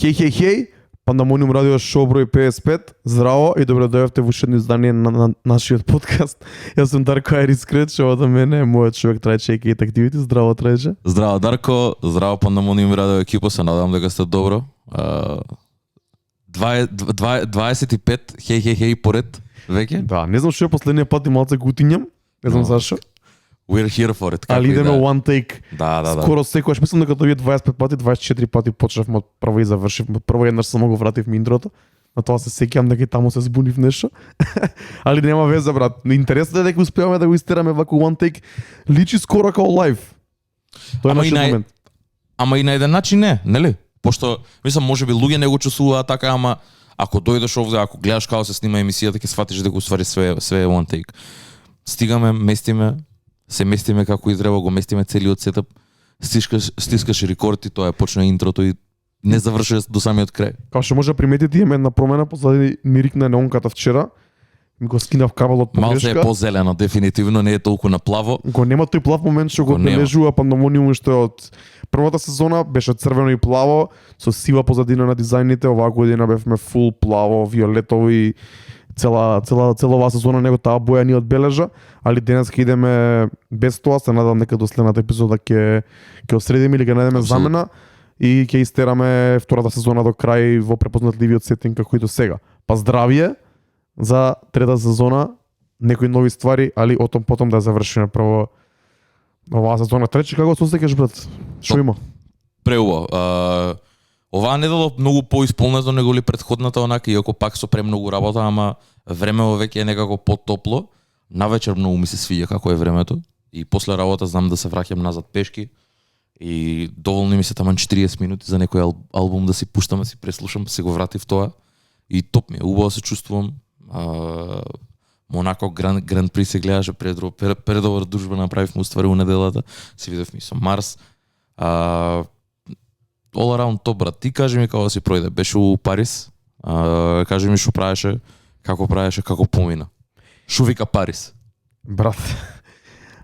Хеј, Пандамониум радио шоу број 55. Здраво и добре дојавте во уште едно издание на нашиот подкаст. Јас сум Дарко Айрис Крет, што до мене е мојот човек Трајче и Активити. Здраво Трајче. Здраво Дарко, здраво Пандамониум радио екипа, се надевам дека сте добро. 25 хеј поред веќе. Да, не знам што е последниот пат и малце гутињам. Не знам зашо. We're here for it. Али идеме one take. Да. Скоро секогаш, мислам дека тоа 25 пати, 24 пати почнавме од прво и завршивме. Прво еднаш само го вративме интрото. На тоа се сеќавам дека и таму се збунив нешто. Али нема веза, брат. Интересно е дека успеаваме да го истераме вако one take. Личи скоро као лайв. Тоа е нашиот момент. Ама и на еден начин не, нели? Пошто мислам можеби луѓе не го чувствуваат така, ама ако дојдеш овде, ако гледаш како се снима емисијата, ќе сфатиш дека уствари све е one take. Стигаме, се местиме како и треба, го местиме целиот сетап, стискаш рекорд и тоа е почна интрото и не завршува до самиот крај. Као што може да приметите, имаме една промена, позади ми рикна неонката вчера, ми го скинав кабелот по грешка. Малце е позелено, дефинитивно, не е толку на плаво. Го нема тој плав момент што го одбележува Пандамониум, што е од првата сезона беше црвено и плаво, со сива позадина на дизајните. Оваа година бевме фул плаво, виолетово и цела оваа сезона него таа боја ни одбележа, али денес ќе идеме без тоа. Се надам дека до следната епизода ќе осредиме или ќе најдеме замена и ќе истераме втората сезона до крај во препознатливиот сетинг како и до сега. Па здравје за трета сезона, некои нови ствари, али отом потом да завршиме прво оваа сезона. Тречи, како се осеќаш, брат? Што има? Преубаво. Оваа недела многу поисполнето него ли претходната, онака, иако пак со премногу работа, ама времево веќе е некако потопло. Навечер многу ми се свиѓа како е времето и после работа знам да се враќам назад пешки и доволни ми се таман 40 минути за некој албум да си пуштам, да си преслушам, се го вратив тоа и топ ми е, убаво се чувствувам. Монако Гран При се гледаше предобра дружба направивме уствари у неделата, се видовме со Марс. All around топ, брат. Ти кажи ми како да си пројде. Беше у Парис. Кажи ми што правеше, како помина. Шо вика Парис? Брат,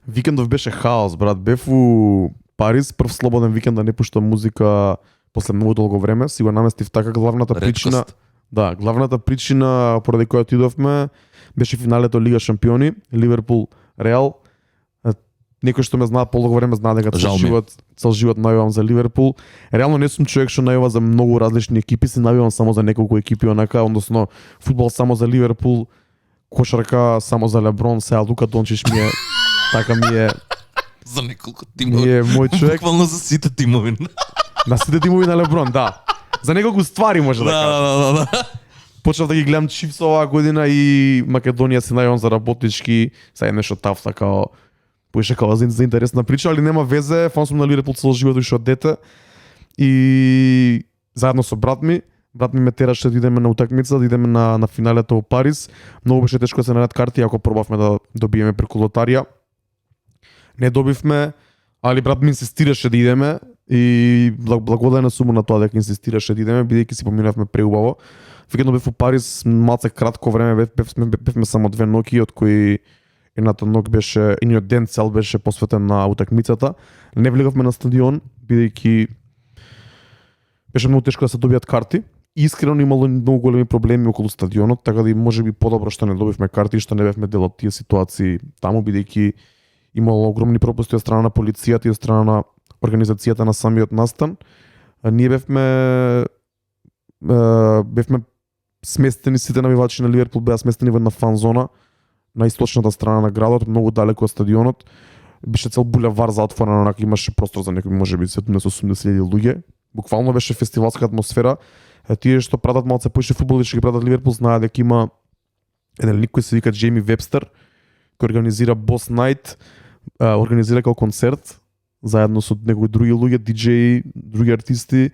викендов беше хаос, брат. Бев у Парис, прв слободен викенд да не пуштам музика после многу долго време. Си го наместив така главната причина. Да, главната причина поради која отидовме беше финалето Лига Шампиони, Ливерпул Реал. Некој што ме знаат подолго време знаат дека цел живот навивам за Ливерпул. Реално не сум човек што навива за многу различни екипи, се навивам само за неколку екипи онака, односно фудбал само за Ливерпул, кошарка само за Леброн, сега Лука Дончич ми е така ми е за неколку тимови. Ми е мој човек. Буквално за сите тимови. На сите тимови на Леброн, да. За неколку ствари може да кажам. Да. Почнав да ги гледам Чифс оваа година и Македонија се најавам за работнички, сега е нешто таф така. Поише као за интересна прича, али нема везе, фан сум на Ливерпул цел живот уште од дете. И заедно со брат ми ме тераше да идеме на утакмица, да идеме на финалето во Парис. Многу беше тешко да се најдат карти, ако пробавме да добиеме преку лотарија. Не добивме, али брат ми инсистираше да идеме и благодарен сум на тоа дека инсистираше да идеме, бидејќи си поминавме преубаво. Викендов бев во Парис малце кратко време, бевме само 2 ноќи, од кои едната ног беше, едниот ден цел беше посветен на утакмицата. Не влегавме на стадион, бидејќи беше многу тешко да се добијат карти. Искрено имало многу големи проблеми околу стадионот, така да и можеби подобро што не добивме карти и што не бевме дел од тие ситуации таму, бидејќи имало огромни пропусти од страна на полицијата и од страна на организацијата на самиот настан. Ние бевме сместени, сите навивачи на Ливерпул беа сместени во една фан зона на источната страна на градот, многу далеко од стадионот. Беше цел булевар затворен, онака имаше простор за некои можеби 70-80 луѓе. Буквално беше фестивалска атмосфера. Тие што пратат малце поише фудбал и што ги пратат Ливерпул знаат дека има еден лик кој се вика Джейми Вебстер, кој организира Boss Night, организира како концерт заедно со некои други луѓе, диџеи, други артисти,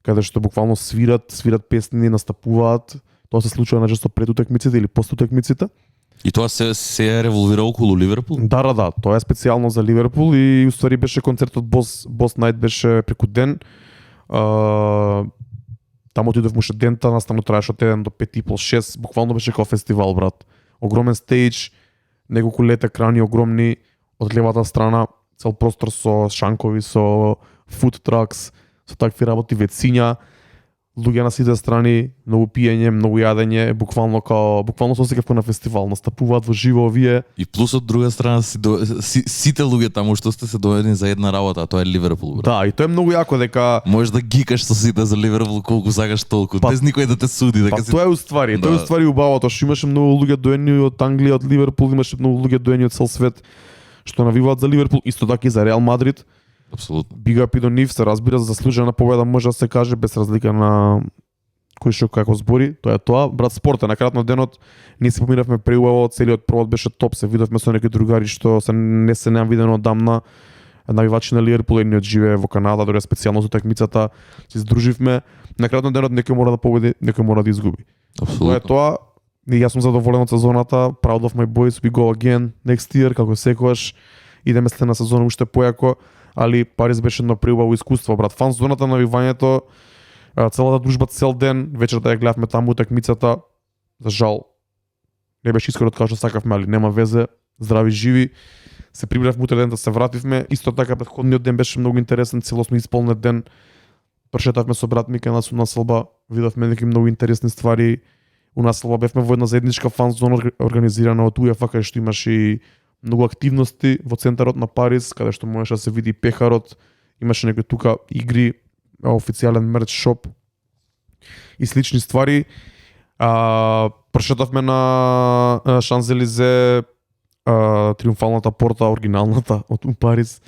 каде што буквално свират песни, настапуваат. Тоа се случува најчесто пред утакмиците или после утакмиците. И тоа се е револвира околу Ливерпул? Да, тоа е специјално за Ливерпул и уствари беше концертот Boss Night беше преку ден. Таму отидовме уште дента, наставно траеше од 1 до 5:30-6, буквално беше како фестивал, брат. Огромен стејдж, неколку лед екрани огромни, од левата страна цел простор со шанкови, со food trucks, со такви работи, вециња. луѓе на сите страни, многу пиење, многу јадење, буквално се осеќав на фестивал, настапуваат во живо овие. И плюс од друга страна сите луѓе таму што сте се доведени за една работа, а тоа е Ливерпул, брат. Да, и тоа е многу јако дека Можеш да гикаш со сите за Ливерпул колку сакаш толку, без никој да те суди, дека си. тоа е уствари, тоа е уствари убавото, што имаше многу луѓе доени од Англија, од Ливерпул, имаше многу луѓе доени од цел свет што навиваат за Ливерпул, исто така и за Реал Мадрид. Апсолутно. Big up и до нив, се разбира, заслужена победа може да се каже без разлика на кој што како збори, тоа е тоа. Брат, спорт е на крајот на денот, ние се поминавме преубаво, целиот провод беше топ, се видовме со некои другари што не се неам видено одамна. Навивачи на Ливерпул, едниот живее во Канада, дори специјално за такмицата, се здруживме. На крајот на денот некој мора да победи, некој мора да изгуби. Апсолутно. Тоа е тоа. И јас сум задоволен од сезоната. Proud of my boys, we go again next year, како секогаш. Идеме следна сезона уште појако, али Париз беше едно преубаво искуство, брат. Фан зоната на навивањето, целата дружба цел ден, вечерта ја гледавме таму утакмицата. За жал, не беше искорот како што сакавме, али нема везе. Здрави живи. Се прибравме утре ден да се вративме. Исто така претходниот ден беше многу интересен, целосно исполнет ден. Прошетавме со брат ми кај нас у населба, видовме некои многу интересни ствари. У населба бевме во една заедничка фан зона организирана од УЕФА, кај што имаше и многу активности во центарот на Париз, каде што можеше да се види пехарот, имаше некои тука игри, официјален мерч шоп и слични ствари. Прошетавме на Шанзелизе, триумфалната порта, оригиналната од Париз.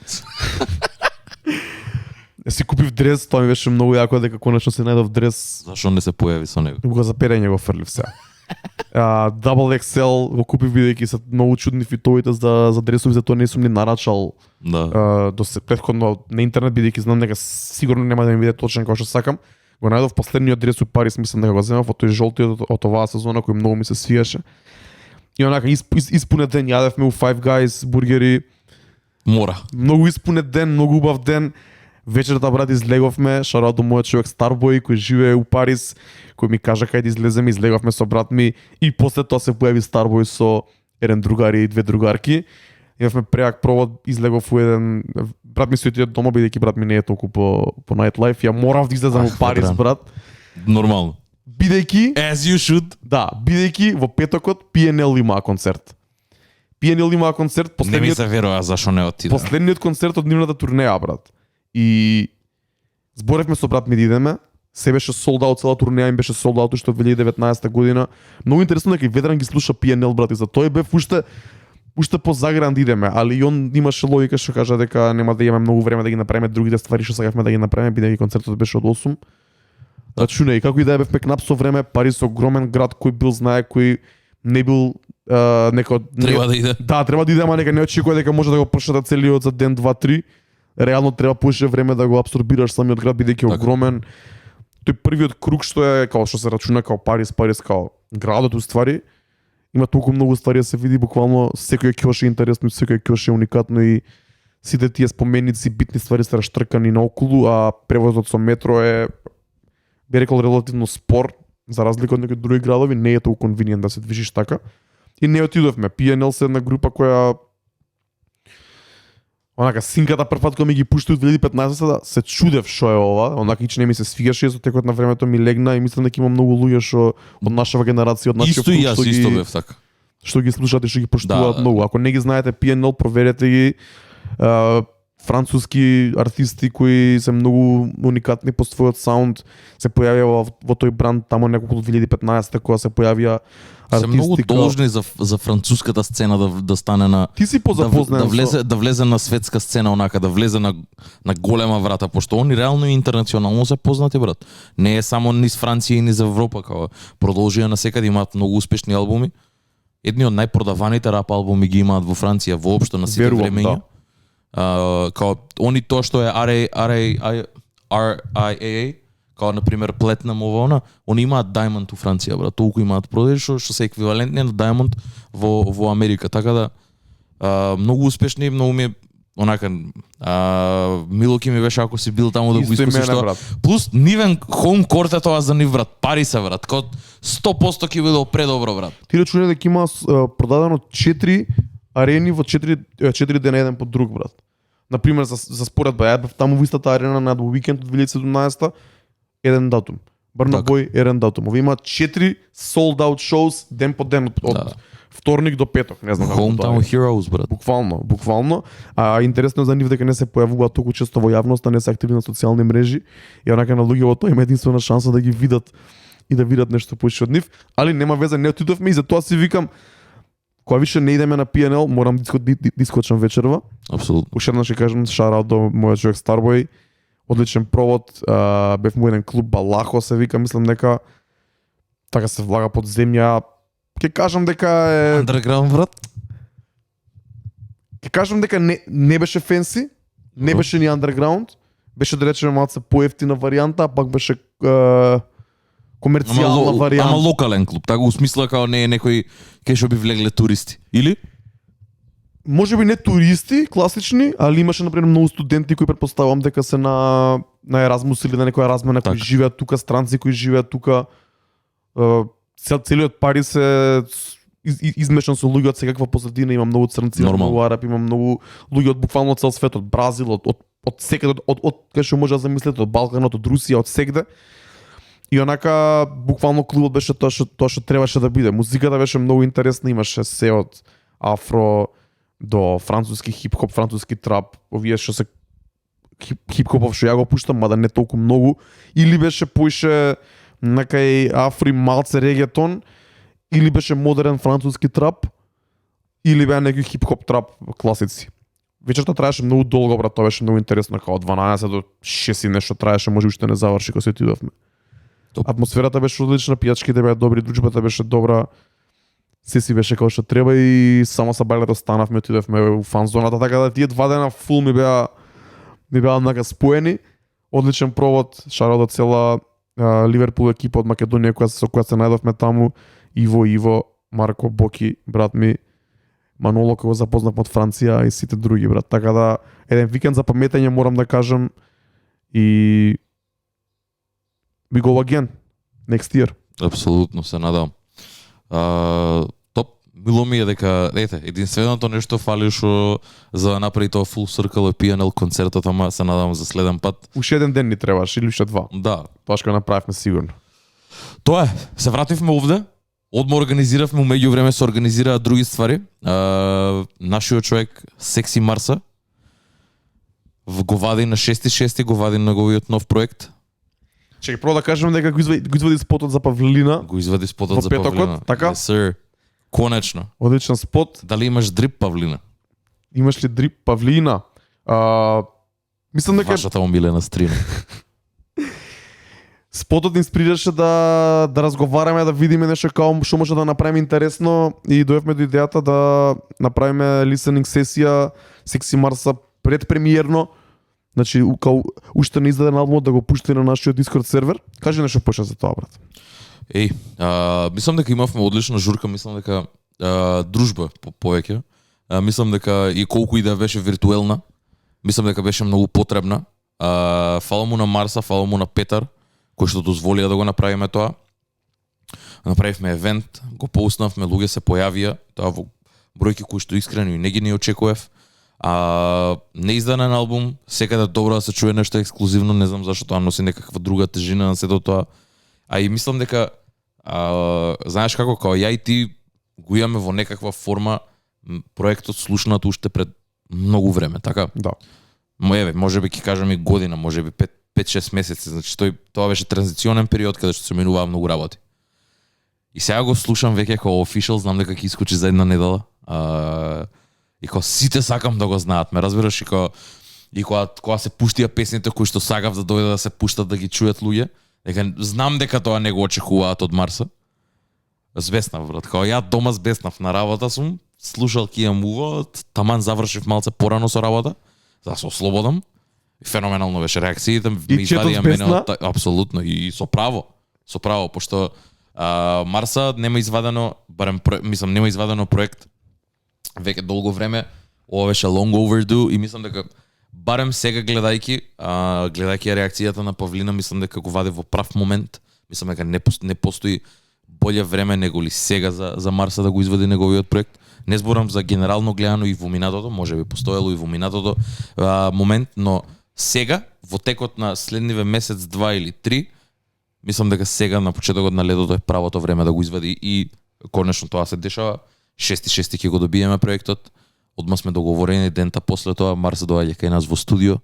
Си купив дрес, тоа ми беше многу јако дека конечно се најдов дрес. Зашо не се појави со него? Го за перење го фрлив се. Double XL го купив бидејќи се многу чудни фитовите за дресови, за тоа не сум ни нарачал до се претходно на интернет, бидејќи знам дека сигурно нема да ми биде точен како што сакам. Го најдов последниот дрес у Париз, мислам дека го земав од тој жолтиот од оваа сезона кој многу ми се свиеше. И онака испунет ден јадевме у Five Guys бургери. Мора. Многу испунет ден, многу убав ден. Вечерта, брат, излеговме, шараут до мојот човек Старбој кој живее у Париз, кој ми кажа кај да излеземе, излеговме со брат ми и после тоа се појави Старбој со еден другар и две другарки. Имавме преак провод, излегов у еден, брат ми се отиде дома бидејќи брат ми не е толку по nightlife, ја морав да излезам у Париз, брат. Нормално. Бидејќи As you should. Да, бидејќи во петокот PNL имаа концерт. PNL имаа концерт, Не ми се верува зашо не отиде. последниот концерт од нивната турнеја, брат. И зборевме со брат ми да идеме, се беше sold out, цела турнеја им беше sold out уште од 2019 година. Многу интересно дека и Ведран ги слуша PNL, брат, и за тој бев уште по загран да идеме, али и он имаше логика што кажа дека нема да имаме многу време да ги направиме другите ствари што сакавме да ги направиме, бидејќи концертот беше од 8. Рачунај, како и да бевме кнап со време, Париз огромен град кој бил знае, кој не бил некој Треба да иде. Да, треба да иде, ама нека не очекува дека може да го прошета целиот за ден 2-3. Реално треба поише време да го апсорбираш самиот град бидејќи е огромен. Тој првиот круг што е како што се рачуна како Париз како градот уствари, има толку многу ствари да се види, буквално секој ќош е интересно, секој ќош е уникатно и сите тие споменици, битни ствари се раштркани наоколу, а превозот со метро е, би рекол, релативно спор, за разлика од некои други градови, не е толку конвиниент да се движиш така. И не отидовме. PNL се една група која онака синката првпат кога ми ги пуштаат 2015 се чудев што е ова, онака ич не ми се свигаше, со текот на времето ми легна и мислам дека има многу луѓе што од нашава генерација, од нашиот Исто и јас, исто бев така. што ги слушате, што ги поштуваат Да. многу. Ако не ги знаете PNL, проверете ги. Француски артисти кои се многу уникатни по својот саунд се појавија во тој бранд тамо неколку 2015 кога се појавија Се многу артисти. должни за француската сцена да стане на Ти си позапознаен да влезе на светска сцена онака, да влезе на голема врата, пошто они реално и интернационално се познати, брат. Не е само низ Франција и низ Европа, као продолжија на секаде, имаат многу успешни албуми. Едни од најпродаваните рап албуми ги имаат во Франција воопшто на сите Верувам, времења. Као они тоа што е RIAA, као на пример Platinum ова, они имаат Diamond у Франција, брат. Толку имаат продажи што се еквивалентни на Diamond во Америка. Така да многу успешни, многу ми онака мило ки ми беше ако си бил таму да го искусиш тоа. Плюс нивен хоум корт е тоа за нив, брат. Париз е, брат. Као 100% ќе биде предобро, брат. Ти речуне дека има продадено 4 арени во 4 дена еден по друг, брат. Например, за споредба, ја бев таму во истата арена на уикенд од 2017 еден датум. Брна Така. Бој, Ерен Датум. Овие имаат 4 sold out shows ден по ден од Да. вторник до петок, не знам како тоа Hometown е. Heroes, брат. Буквално. А интересно е за нив дека не се појавуваат толку често во јавноста, не се активни на социјални мрежи и онака на луѓето тоа има единствена шанса да ги видат и да видат нешто поише од нив, али нема веза, не отидовме и затоа си викам кога више не идеме на PNL, морам да искочам вечерва. Апсолутно. Уште еднаш ќе кажам шараут до мојот човек Starboy. Одличен провод, бев му еден клуб Балахо се вика, мислам дека така се влага под земја. Ќе кажам дека е Underground, брат. Ќе кажам дека не беше фенси, не беше ни underground, беше да речеме малце поевтина варијанта, а пак беше комерцијална варијанта. Ама локален клуб, така у смисла као не е некој кај што би влегле туристи. Или? Можеби не туристи, класични, али имаше например многу студенти кои претпоставувам дека се на Еразмус или на некоја размена кои Така. живеат тука, странци кои живеат тука. Целиот Париз е измешан со луѓе од секаква позадина, има многу црнци, има Нормално. многу араби, има многу луѓе од буквално цел свет, од Бразил, од секаде, од кај што може да замислите, од Балканот, од Русија, од секде. И онака буквално клубот беше тоа што требаше да биде. Музиката беше многу интересна, имаше се од афро до француски хип-хоп, француски трап, овие што се хип-хопов што ја го пуштам, мада не толку многу, или беше поише накај афри малце регетон, или беше модерен француски трап, или беа некои хип-хоп трап класици. Вечерта траеше многу долго, брат, тоа беше многу интересно, као од 12 до 6 и нешто траеше, може уште не заврши кога се отидовме. Топ. Атмосферата беше одлична, пијачките беа добри, дружбата беше добра, се си беше како што треба и само са бајлето станавме, отидовме у фан зоната, така да тие 2 дена фул ми беа однака споени. Одличен провод, шараут до цела Ливерпул екипа од Македонија со која се најдовме таму, Иво, Марко, Боки, брат ми, Маноло кој го запознав од Франција и сите други, брат. Така да еден викенд за паметење морам да кажам и we go again next year. Апсолутно се надам. Топ, мило ми е дека единственото нешто фали што за да направи тоа full circle PNL концертот, ама се надам за следен пат. Уште еден ден ни требаше или уште 2. Да, Тоа што го направивме сигурно. тоа е. Се вративме овде. Одма организиравме, меѓу време се организираат други ствари. Нашиот човек Секси Марса го вади на 6.6, го вади неговиот нов проект. Чекај, прво да кажем дека го извади спотот за Павлина. Го извади спотот Во за петокот, Павлина. така? Yes, sir. Конечно. Одличен спот. Дали имаш дрип, Павлина? Имаш ли дрип Павлина? Мислам дека Вашата омилена стрина. спотот инспирираше да разговараме, да видиме нешто како што може да направиме интересно и дојавме до идејата да направиме listening сесија Секси Марса предпремиерно. Значи, као уште не издаден албумот да го пушти на нашиот Discord сервер. Кажи нешто поише за тоа, брат. Мислам дека имавме одлична журка, мислам дека дружба повеќе. Мислам дека и колку и да беше виртуелна, мислам дека беше многу потребна. Фала му на Марса, фала му на Петар, кои што дозволија да го направиме тоа. Направивме евент, го поуснавме, луѓе се појавија, тоа во бројки кои што искрено и не ги не очекував. Неизданен албум, секаде добро да се чуе нешто ексклузивно, не знам зашто тоа носи некаква друга тежина на сето тоа. И мислам дека знаеш како, као ја и ти го имаме во некаква форма проектот слушнат уште пред многу време, така? Да. Може би ќе кажам и година, може би 5-6 месеци, значи тоа беше транзиционен период каде што се менуваа многу работи. И сега го слушам веќе како official, знам дека ќе искочи за една недела. И кога сите сакам да го знаат, ме разбираш, и кога се пуштија песните кои што сакав да дојдат да се пуштат да ги чујат луѓе, дека знам дека тоа не го очекуваат од Марса. Збеснав, брат. Као ја дома збеснав, на работа сум, слушал Кија Мува, таман завршив малце порано со работа, за да се ослободам. И феноменално беше реакциите, ми извадија мене од апсолутно и со право. Со право, пошто Марса нема извадено, барем мислам нема извадено проект веќе долго време. Ова беше long overdue и мислам дека барем сега гледајќи реакцијата на Павлина, мислам дека го вади во прав момент. Мислам дека не постои боле време него ли сега за Марса да го извади неговиот проект. Не зборам за генерално гледано и во минатото, можеби постоело и во минатото момент, но сега во текот на следниве месец, 2 или 3 Мислам дека сега на почетокот на летото е правото време да го извади и конечно тоа се дешава. 6.6 ќе го добиеме проектот. Одма сме договорени дента после тоа Марс доаѓа кај нас во студио.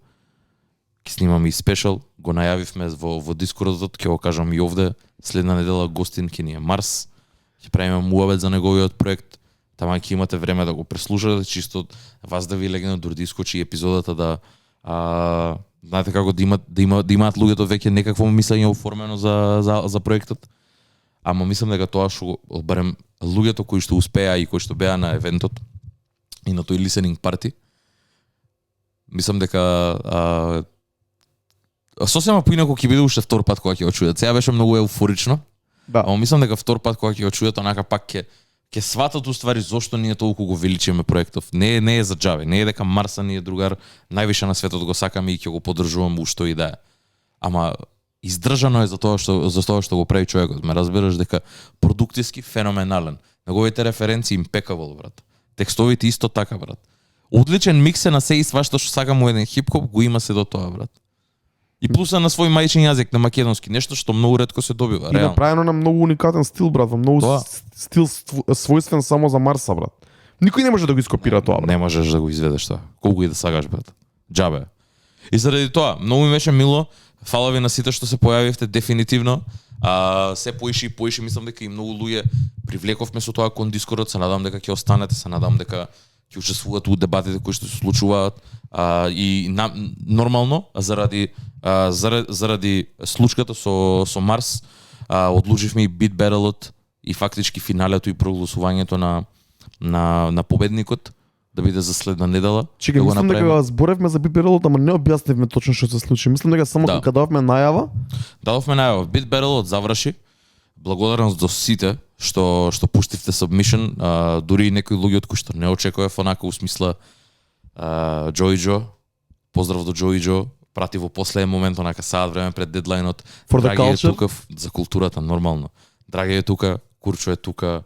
Ќе снимаме и спешал, го најавивме во Дискордот, ќе го кажам и овде. Следна недела гостин ќе ни е Марс. Ќе правиме муабет за неговиот проект. Тама ќе имате време да го преслушате, чисто вас да ви легне дури да искочи епизодата да знаете како да имаат луѓето веќе некакво мислење оформено за проектот. Ама мислам дека тоа што барем луѓето кои што успеа и кои што беа на евентот и на тој listening party, мислам дека сосема поинаку ќе биде уште втор пат кога ќе го чујат. Сега беше многу еуфорично. Да. Ама мислам дека втор пат кога ќе го чујат, онака пак ќе сватат уствари зошто ние толку го величиме проектов. Не е за џабе, не е дека Марса ни е другар, највише на светот го сакаме и ќе го поддржуваме ушто и да е. Ама издржано е за тоа што го прави човекот. Ме разбираш дека продуктивски феноменален. Неговите референции импекабл, брат. Текстовите исто така, брат. Одличен микс е на се и свашто што сакам у еден хип-хоп, го има се до тоа, брат. И плюса на свој мајчин јазик, на македонски, нешто што многу ретко се добива, И реално. направено на многу уникатен стил, брат, во многу Тоа. стил својствен само за Марса, брат. Никој не може да го ископира тоа, брат. Не можеш да го изведеш тоа. Колку и да сагаш, брат. Џабе. И заради тоа, многу ми беше мило. Фала ви на сите што се појавивте дефинитивно. Се поише и поише, мислам дека и многу луѓе привлековме со тоа кон Дискордот, се надам дека ќе останете, се надам дека ќе учествувате у дебатите кои што се случуваат и нормално заради случката со Марс одлучивме и бит батлот и фактички финалето и прогласувањето на победникот да биде за следна недела. Чекај, мислам дека зборевме за битберелот, ама не објаснивме точно што се случи. Мислам дека само кога дававме најава. Дадовме најава. Бит батлот заврши. Благодарност до сите што пуштивте submission, дури и некои луѓе од кои што не очекував, онака у смисла Джои, поздрав до Джои, прати во последен момент, онака саат време пред дедлајнот. Драги е тука за културата, нормално. Драги е тука, Курчо е тука,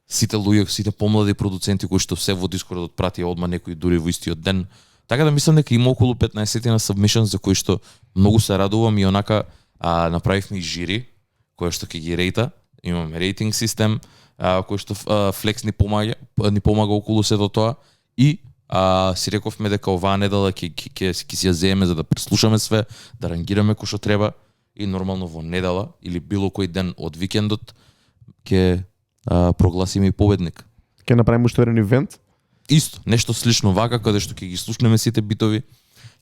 сите луѓе, сите помлади продуценти кои што се во Дискордот пратија одма некои дури во истиот ден. Така да мислам дека има околу 15 на submissions за кои што многу се радувам и онака направивме и жири кој што ќе ги рејта. Имаме рейтинг систем кој што Flex ни помага околу сето тоа и си рековме дека оваа недела ќе си ја земеме за да преслушаме све, да рангираме кој што треба и нормално во недела или било кој ден од викендот ќе прогласиме и победник. Ќе направиме уште еден ивент. Исто, нешто слично вака каде што ќе ги слушнеме сите битови,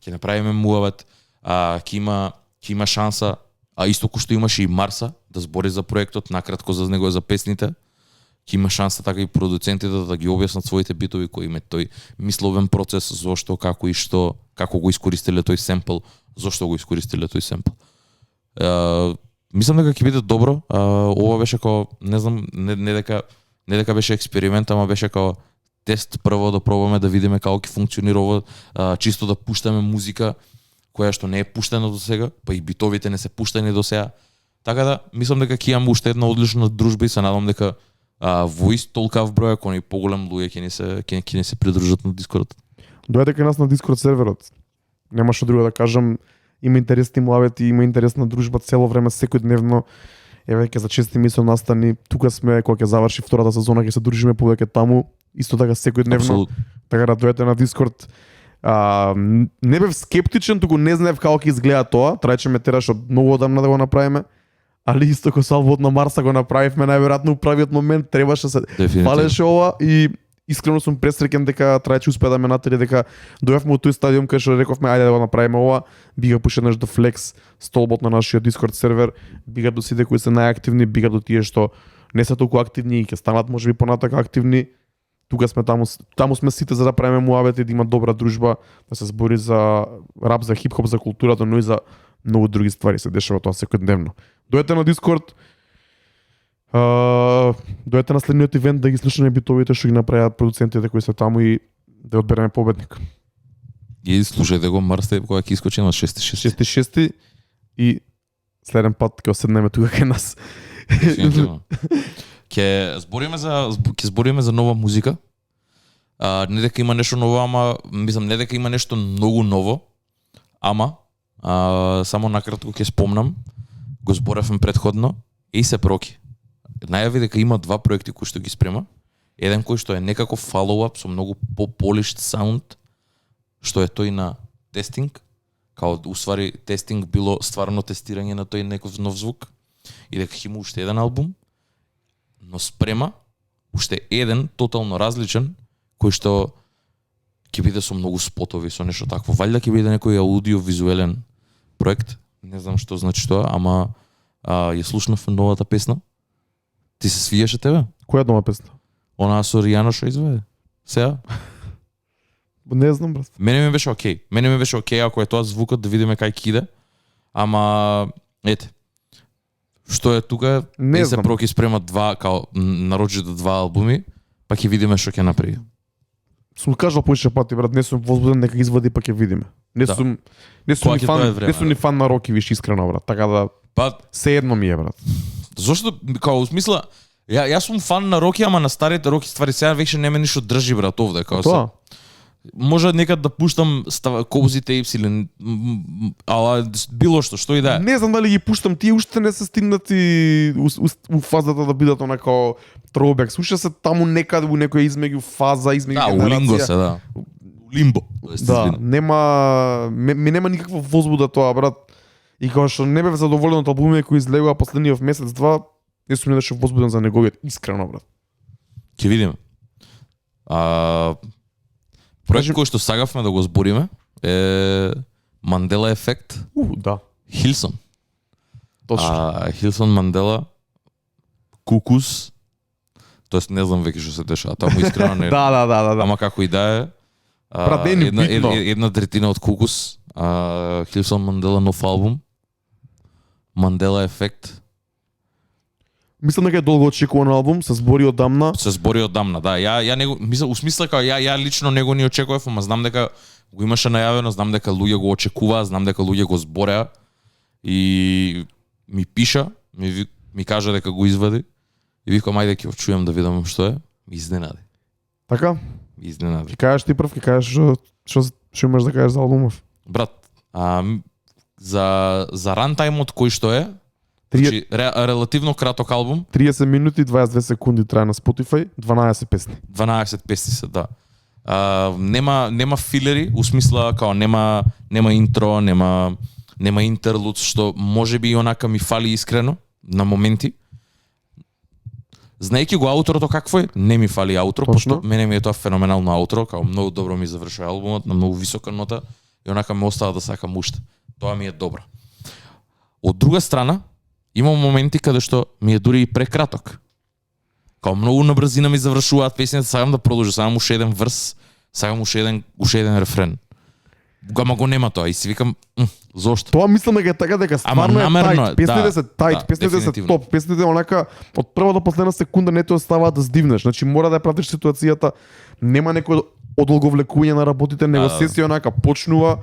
ќе направиме муавет, ќе има шанса, исто кој што имаше и Марса да збори за проектот, накратко за него за песните. Ќе има шанса така и продуцентите да ги објаснат своите битови кои има тој мисловен процес, зошто, како и што, како го искористиле тој семпл, зошто го искористиле тој семпл. Мислам дека ќе биде добро. Ова беше како, не знам, не дека беше експеримент, ама беше како тест прво да пробаме да видиме како ќе функционира ова, чисто да пуштаме музика која што не е пуштена до сега, па и битовите не се пуштени до сега. Така да, мислам дека ќе имаме уште една одлична дружба и се надам дека во ист толкав број, ако не поголем луѓе ќе не се придружат на Дискорд. Дојдете кај нас на Дискорд серверот. Нема што друго да кажам. Има интересни муавети, има интересна дружба цело време, секојдневно. Еве ќе за чести мисион настани. Тука сме кога ќе заврши втората сезона, ќе се дружиме повеќе таму. Исто така секојдневно. Така да дојдете на Дискорд. Не бев скептичен, туку не знаев како ќе изгледа тоа. Трајче ме тераш од многу одамна да го направиме. Али исто како салвот на Марса го направивме најверојатно у правиот момент, требаше се фалеше ова и искрено сум пресреќен дека Трајче успеа да ме натери, дека дојавме од тој стадиум кај што рековме ајде да го направиме ова, бига пушеднаш до Flex, столбот на нашиот Discord сервер, бига до сите кои се најактивни, бига до тие што не се толку активни и ќе станат можеби понатака активни. Тука сме таму сме сите за да правиме муабети, да има добра дружба, да се збори за рап, за хип-хоп, за културата, но и за многу други ствари се дешава тоа секојдневно. Дојдете на Дискорд. Дојдете на следниот ивент да ги слушаме битовите што ги направиат продуцентите кои се таму и да одбереме победник. И слушајте го Марс кога ќе искочи на 6.6. 6.6 и следен пат ќе оседнеме тука кај нас. Ќе збориме за нова музика. Не дека има нешто ново, ама мислам не дека има нешто многу ново, ама само накратко ќе спомнам. го зборевме претходно, A$AP Rocky. Најави дека има два проекти кои што ги спрема. Еден кој што е некаков follow-up со многу по-polished sound, што е тој на Testing, као уствари Testing било стварно тестирање на тој некој нов звук, и дека ќе има уште еден албум, но спрема уште еден тотално различен, кој што ќе биде со многу спотови, со нешто такво. Валјда ќе биде некој аудиовизуелен проект, не знам што значи тоа, ама ја слушнав новата песна. Ти се свиеше тебе? Која нова песна? Она со Ријана што изведе. Сега? Не знам, брат. Мене ми беше окей. Мене ми беше окей ако е тоа звукот да видиме кај ќе иде. Ама ете. Што е тука? Не се знам. проки спрема два као нарочито два албуми, па ќе видиме што ќе направи. Сум кажал повеќе пати, брат, не сум возбуден, нека извади па ќе видиме. Не Да. сум Кога ни ќе фан, дое време, не сум ни да. фан на Роки, виш искрено, брат. Така да Па се едно ми е, брат. зошто као смисла јас сум фан на Роки, ама на старите Роки ствари сега веќе не ме ништо држи, брат, овде као Тоа. може некад да пуштам Cozy Tapes или ала било што и да е. Не знам дали ги пуштам, тие уште не се стигнати у фазата да бидат онако throwbacks. Уште се таму некаде у некоја измеѓу фаза, измеѓу Да, у генерација. линго се, да. У лимбо. Да, ми нема никаква возбуда тоа, брат. И кога што не бев задоволен од албумите кои излегува последниот месец два, не сум не беше возбуден за неговиот, искрено, брат. Ќе видиме. Проект Кажи- кој што сагавме да го збориме е Мандела ефект, Да. Хилсон. Точно. Хилсон Мандела, Кукус, тоест не знам веќе што се дешава, таму искрено не. Да. Ама како и да е. Брат, не е ни битно. Една третина од Кукус, Хилсон Мандела нов албум, Мандела ефект. Мислам дека е долго очекуван албум, се збори одамна. Се збори одамна, да. Ја него мисля, усмисла као ја лично него не очекував, ама знам дека го имаше најавено, знам дека луѓе го очекуваа, знам дека луѓе го збореа и ми пиша, ми кажа дека го извади и викам ајде ќе го чујам да видам што е. Ми изненади. Така? Ми изненади. Ќе кажеш ти прв, ќе кажеш што имаш да кажеш за албумов. Брат, за рантаймот кој што е, Трие- значи, релативно краток албум, 30 минути 22 секунди трае на Spotify, 12 песни. 12 песни се, да. Нема филери, у смисла као нема интро, нема интерлуд, што можеби и онака ми фали искрено на моменти. Знаејќи го ауторото какво е, не ми фали аутро, Точно. пошто мене ми е тоа феноменално аутро, као многу добро ми завршува албумот, на многу висока нота и онака ме остава да сакам уште. Тоа ми е добро. Од друга страна, има моменти каде што ми е дури и прекраток. Као многу на брзина ми завршуваат песните, сакам да продолжам, сакам уште еден врс, сакам уште еден рефрен. Ама го нема тоа и си викам, зошто? Тоа мислам дека е така дека стварно е намерно тајт. е, Песните да, се тајт, да, песните се дефинитивно. топ, песните онака од прва до последна секунда не те оставаат да здивнеш. Значи мора да ја пратиш ситуацијата, нема некој одолговлекување на работите, него Да, се си онака почнува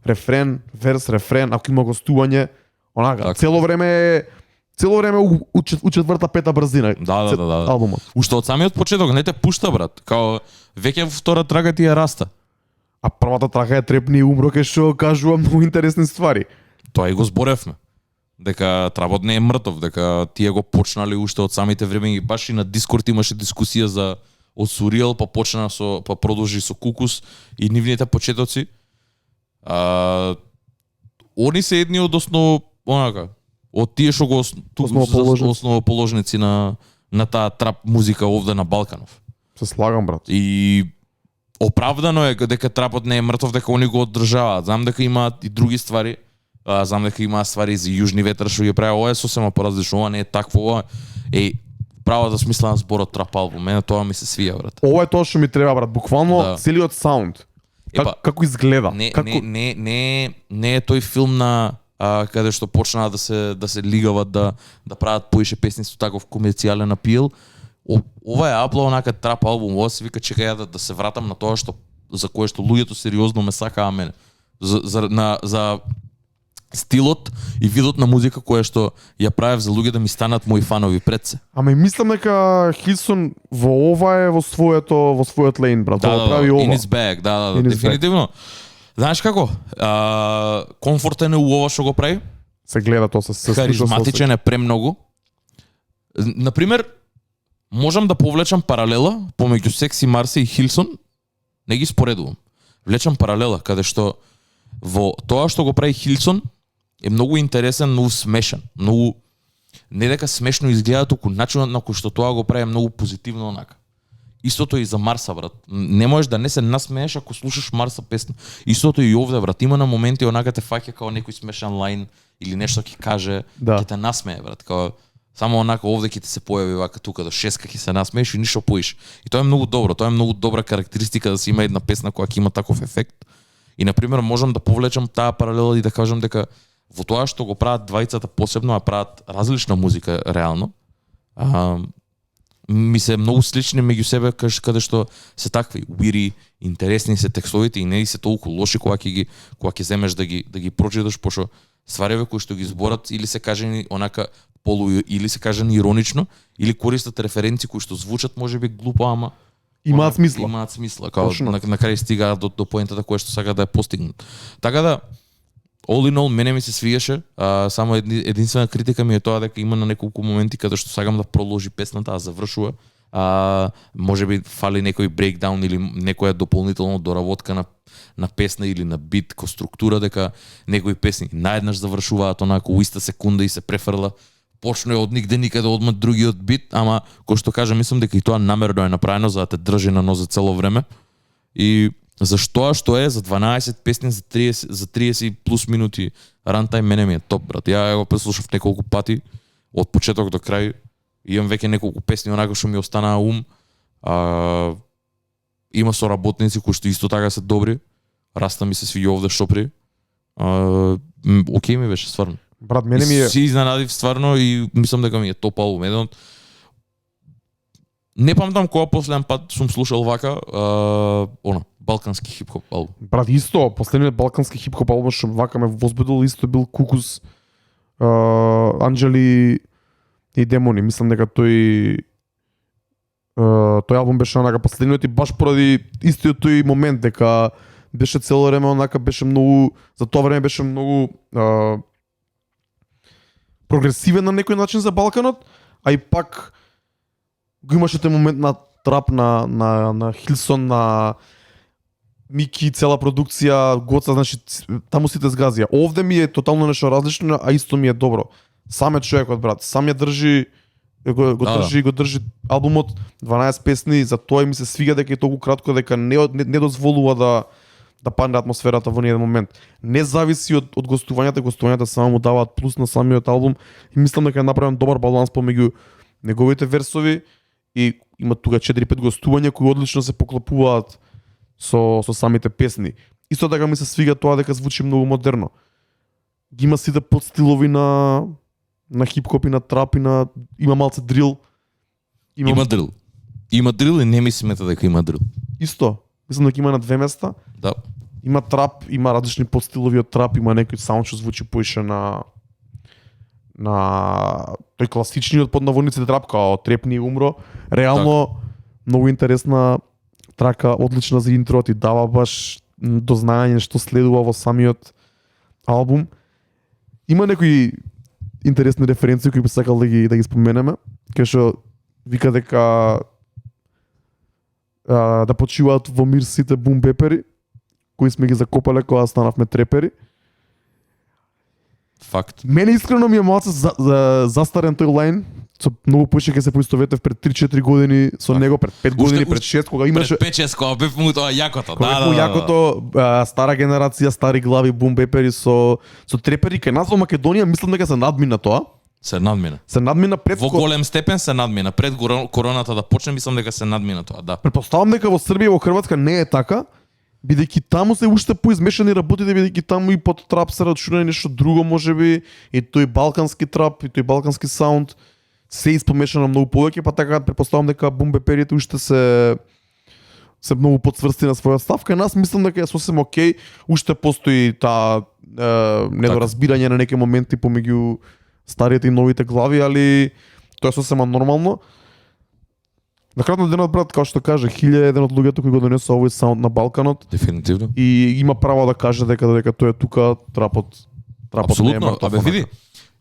рефрен, верс, рефрен, ако има гостување, онака Така. цело време у четврта пета брзина. Да. Албумот. Уште од самиот почеток не те пушта, брат. Као веќе во втора трага ти ја раста. А првата трака е Трепни и умро кај што кажува многу интересни ствари. Тоа и го зборевме. Дека Трапот не е мртов, дека тие го почнали уште од самите времења. Баш и на Дискорд имаше дискусија за од Суриел, па продолжи со Кукус и нивните почетоци. Они се едни од од тие што го основоположници на таа трап музика овде на Балканов. Се слагам, брат. И оправдано е дека трапот не е мртов, дека они го одржаваат. Знам дека имаат и други ствари. Знам дека имаат ствари за Јужни ветар што ги прави. Ова е сосема поразлично, ова не е такво. Ова е правата смисла на зборот трап албум. Мене тоа ми се свија, брат. Ова е тоа што ми треба, брат. Буквално Да. целиот саунд. Епа, Како изгледа? не Како е тој филм на каде што почнаа да се лигават да прават поише песни со таков комерцијален апил. Ова е апла онака трап албум. Ова се вика чекај да се вратам на тоа што за кое што луѓето сериозно ме сакаа мене. За стилот и видот на музика која што ја правев за луѓе да ми станат мои фанови пред се. Ама и мислам дека Хилсон во ова е во својот лейн, брат. Ова прави in ова. his bag, In his дефинитивно. Знаеш како? Комфортен е у ова што го прави? се гледа тоа се слуша. харизматичен е премногу. Например, можам да повлечам паралела помеѓу Секси Марси и Хилсон, не ги споредувам. Влечам паралела каде што во тоа што го прави Хилсон е многу интересен, многу смешен, многу не дека смешно изгледа, туку начинот на кој што тоа го прави е многу позитивно онака. Истото и за Марса, брат. Не можеш да не се насмееш ако слушаш Марса песна. Истото и овде, брат. Има на моменти онака те фаќа као некој смешан лайн или нешто ќе каже, ќе те насмее, брат. Као само онака овде ќе ти се појави вака тука до шеска ќе се насмееш и ништо поиш. И тоа е многу добро. Тоа е многу добра карактеристика да се има една песна која ќе има таков ефект. И на пример можам да повлечам таа паралела и да кажам дека во тоа што го прават двајцата посебно, а прават различна музика реално. Ми се многу слични меѓу себе каде што се такви уири, интересни се текстовите и не се толку лоши кога ќе земеш да ги прочиташ, пошто ствареве кои што ги зборат или се кажани онака или се кажани иронично, или користат референции кои што звучат можеби глупо, ама имаат смисла. Имаат смисла, као на крај стигаат до поентата која што сака да ја постигнат. Така да all in all, мене ми се свиеше, само единствена критика ми е тоа дека има на неколку моменти каде што сакам да продолжи песната, а завршува. Може би фали некој брейкдаун или некоја дополнително доработка на песна или на бит, ко структура, дека некои песни наеднаш завршуваат онако у иста секунда и се префрла. Почне од нигде никаде одма другиот бит, ама кој што кажа, мислам дека и тоа намерно е направено за да те држи на нозе цело време. И зашто што е за 12 песни за 30 плюс минути рантајм, мене ми е топ, брат. Ја го преслушав неколку пати од почеток до крај. Имам веќе неколку песни онака што ми останаа ум. Има соработници кои што исто така се добри. Раста ми се свиѓа овде Шопри. Окей ми беше стварно. Брат, мене ми е си изненадив стварно и мислам дека ми е топ албум. Еден од не памтам кога последен пат сум слушал вака балкански хип-хоп албум. Брат, исто, последниот балкански хип-хоп албум што вака ме возбудил исто бил Кукус, Анџели и Демони. Мислам дека тој албум беше онака последниот и баш поради истиот тој момент дека беше цело време онака, беше многу, за тоа време беше многу прогресивен на некој начин за Балканот, а и пак го имаше тој момент на трап на Хилсон, на Мики, цела продукција, Гоца, значи таму сите згазија. Овде ми е тотално нешто различно, а исто ми е добро. Сам е човекот, брат, сам ја држи, го држи албумот, 12 песни, за тоа ми се свига дека е толку кратко, дека не дозволува да падне атмосферата во ниеден момент. Не зависи од гостувањата само му даваат плюс на самиот албум и мислам дека е направен добар баланс помеѓу неговите версови и има тука 4-5 гостувања кои одлично се поклопуваат со самите песни. Исто така ми се свига тоа дека звучи многу модерно. Ги има сите подстилови на хип-хоп и на трап и има малце дрил. Има дрил. Има дрил и не ми смета дека има дрил. Исто. Мислам дека има на две места. Да. Има трап, има различни подстилови од трап, има некој саунд што звучи поише на тој класичниот под наводниците трап, као Трепни и Умро. Реално многу интересна трака, одлична за интро, ти дава баш до знаење што следува во самиот албум. Има некои интересни референции кои би сакал да ги споменеме, кај што вика дека да почиваат во мир сите бум-бепери кои сме ги закопале кога станавме трепери. Факт. Мене искрено ми е малце застарен тој лайн. Со многу поише ќе се поистоветев пред 3-4 години со него, пред 5 години, пред 6, кога имаше пред 5-6 кога бев му тоа јакото. Јакото, стара генерација, стари глави, бум-бепери со трепери кај нас во Македонија, мислам дека се надмина тоа. Се надмина. Се надмина пред во голем степен се надмина. Пред короната да почне, мислам дека се надмина тоа, да. Претпоставам дека во Србија и во Хрватска не е така, бидејќи таму се уште поизмешани работите, бидејќи таму и под трап се рачуна нешто друго можеби, и тој балкански трап, и тој балкански саунд се испомешано многу повеќе, па така претпоставам дека бум-беперите уште се многу подсврсти на својот став. Кај нас мислам дека е сосем окей, уште постои таа недоразбирање на некои моменти помеѓу старите и новите глави, али тоа е сосема нормално. На крајот на денот, брат, како што каже, 1001 од луѓето кои го донесоа овој саунд на Балканот. Дефинитивно. И има право да каже дека тоа е тука трапот Трапот не е Апсолутно, мртов. абе види.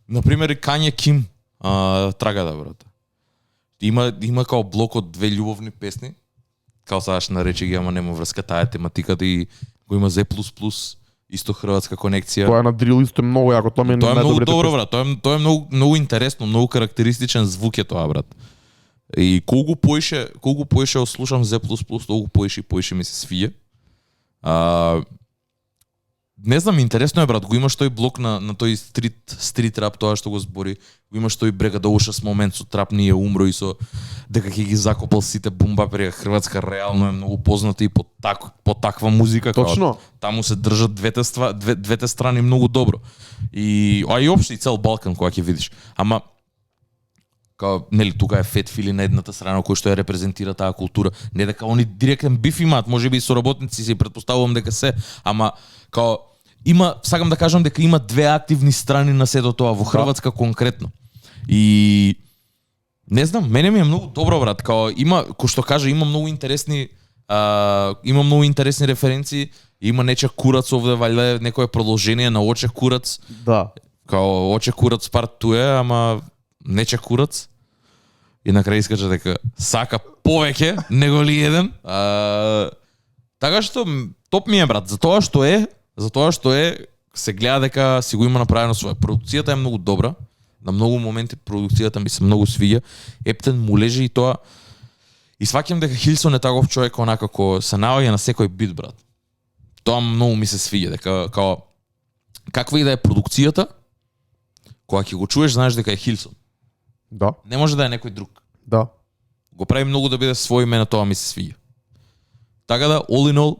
На пример Kanye Kim, трагата брат. Има као блок од 2 љубовни песни. Као садаш нарече ги, ама нема врска таа тематиката и го има Z++, исто хрватска конекција. Тоа е на дрил исто многу јако, тоа ми е Тоа е многу најдобрите добро, песни. брат. Тоа е многу интересно, многу карактеристичен звук е тоа, брат. И колку поише слушам Z++, толку поише ми се свија. Не знам, интересно е, брат, го имаш тој блок на тој стрит рап, тоа што го збори, го имаш тој брега да ушас момент со трап ние умро и со дека ќе ги закопал сите бумбапери. Хрватска реално е многу позната и по таква музика. Точно. Таму се држат двете страни многу добро. И општо и цел Балкан кога ќе видиш. Ама као, нели, тука е Фет Фили на едната страна кој што ја репрезентира таа култура. Не дека они директен биф имаат, можеби и соработници се, претпоставувам дека се, ама као сакам да кажам дека има две активни страни на сето тоа во Хрватска конкретно. И не знам, мене ми е многу добро, брат, као кој што кажа, има многу интересни референции, има Нече Курац овде, валјда некое продолжение на Оче Курац. Да. Као Оче Курац парт туе, ама Нече Курац. И на крај искача дека сака повеќе него ли еден. Така што топ ми е, брат, за тоа што е, се гледа дека си го има направено своја. Продукцијата е многу добра. На многу моменти продукцијата ми се многу свиѓа. Ептен му лежи и тоа. И сваќам дека Хилсон е таков човек онака кој се наоѓа на секој бит, брат. Тоа многу ми се свиѓа, дека као каква и да е продукцијата, кога ќе го чуеш знаеш дека е Хилсон. Да. Не може да е некој друг. Да. Го прави многу да биде свој име, на тоа ми се свиѓа. Така да, all in all,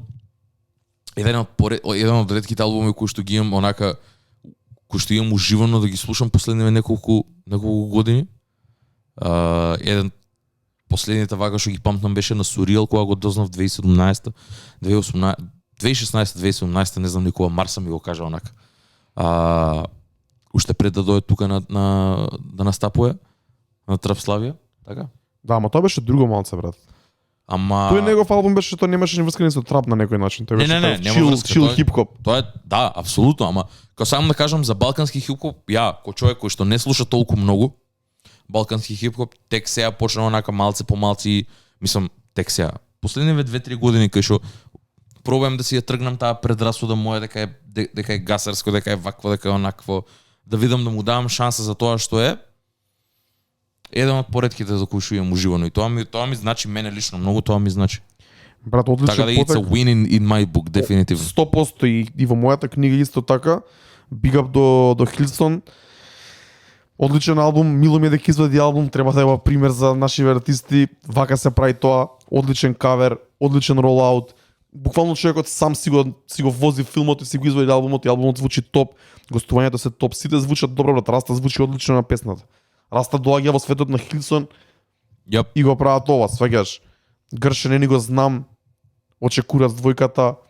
еден од ретките албуми кои што ги имам онака, кои што имам уживано да ги слушам последниве неколку години. Еден последните вака што ги памтам беше на Surreal, кога го дознав 2017, 2018, 2016-2017, не знам никога, Марса ми го кажа онака. Уште пред да дојде тука да настапува на Трапславија, така? Да, ама тоа беше друго малце, брат. Ама Тој негов албум беше, тоа немаше ни врска ни со трап на некој начин. Тој беше нема врска, чил хип-хоп. Тоа е, да, апсолутно, ама кога сам да кажам за балкански хип-хоп, кој човек кој што не слуша толку многу балкански хип-хоп, тек сега почна онака малце по малци, мислам, тек сега. Последниве 2-3 години кај што пробувам да си ја тргнам таа предрасуда моја дека е гасарско, дека е вакво, дека е онакво, да видам да му давам шанса за тоа што е. Еден од поредките за кои што имам уживано и тоа ми значи мене лично многу, тоа ми значи. Брат, одличен така да it's a win in my book, дефинитивно. 100% и во мојата книга исто така. Big up до Хилсон. Одличен албум, мило ми е дека извади албум, треба да е пример за наши артисти. Вака се прави тоа, одличен кавер, одличен ролаут. Буквално човекот сам си го вози филмот и си го извади албумот и албумот звучи топ. Гостувањето се топ, сите звучат добро, брат. Раста звучи одлично на песната. Раста доаѓа во светот на Хилсон и го прават ова, сваѓаш. Грше не ни го знам, Оче Курац двојката,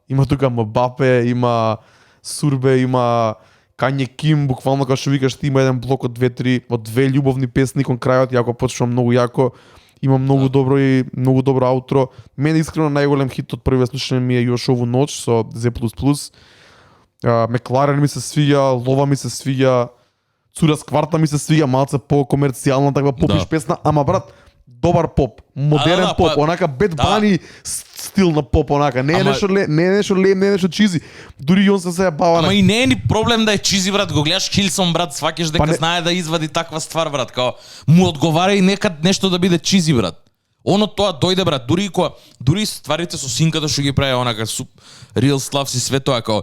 има тука Мбапе, има Сурбе, има Kanye Kim, буквално како што викаш ти, има еден блок од 2 љубовни песни кон крајот, јако почнува многу јако, има многу добро и многу добро аутро. Мене искрено најголем хит од првиот слушање ми е Још ову ноќ со Z++. Мекларен ми се свиѓа, Лова ми се свиѓа, Цура с кварта ми се свиѓа, малце по-комерцијална таква попиш песна, ама брат, добар поп, модерен поп, онака Bad Bunny стил на поп, онака, не е нешто лем, не е нешто чизи. Дури и он се бава. Ама и не е ни проблем да е чизи, брат, го гледаш Хилсон, брат, сваќаш дека знае да извади таква ствар, брат, као му одговара и некад нешто да биде чизи, брат. Оно тоа дојде, брат, дури стварите со синката што ги прави онака Real Slav и све тоа, као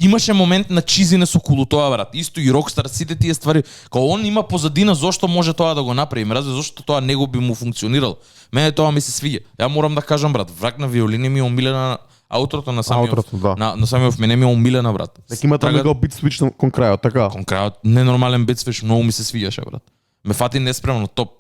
имаше момент на чизинес околу тоа, брат. Исто и Rockstar, сите тие ствари. Као он има позадина зошто може тоа да го направи. Разве зошто тоа него би му функционирал. Мене тоа ми се свиѓа. Ја морам да кажам, брат, Враг на виолини ми е омилена, аутрото на самиот. На самиот мене ми е омилена, брат. Дека има таму него бит свич кон крајот, така. Кон крајот ненормален бит свич, многу ми се свиѓаше, брат. Ме фати неспремно, топ.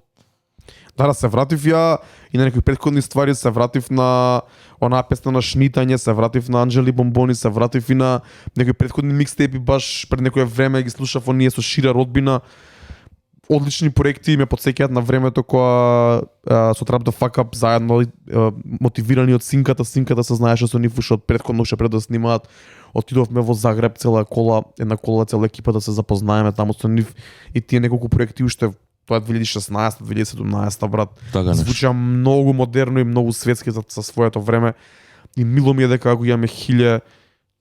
Да, се вратив ја и на некои претходни ствари, се вратив на онаа песна на Шнитање, се вратив на Анџели Бомбони, се вратив и на некои претходни микстейпи, баш пред некое време ги слушав оние со шира родбина. Одлични проекти, ме потсеќаат на времето кога со Trap the Fuck Up заедно мотивирани од синката се знаеше со нив уште од претходно, уште пред да снимаат. отидовме во Загреб, цела кола, една кола, цела екипа да се запознаеме таму со нив и тие неколку проекти уште тоа е 2016, 2017 брат. Така нешто. Звуча многу модерно и многу светски за своето време и мило ми е дека го имаме хилје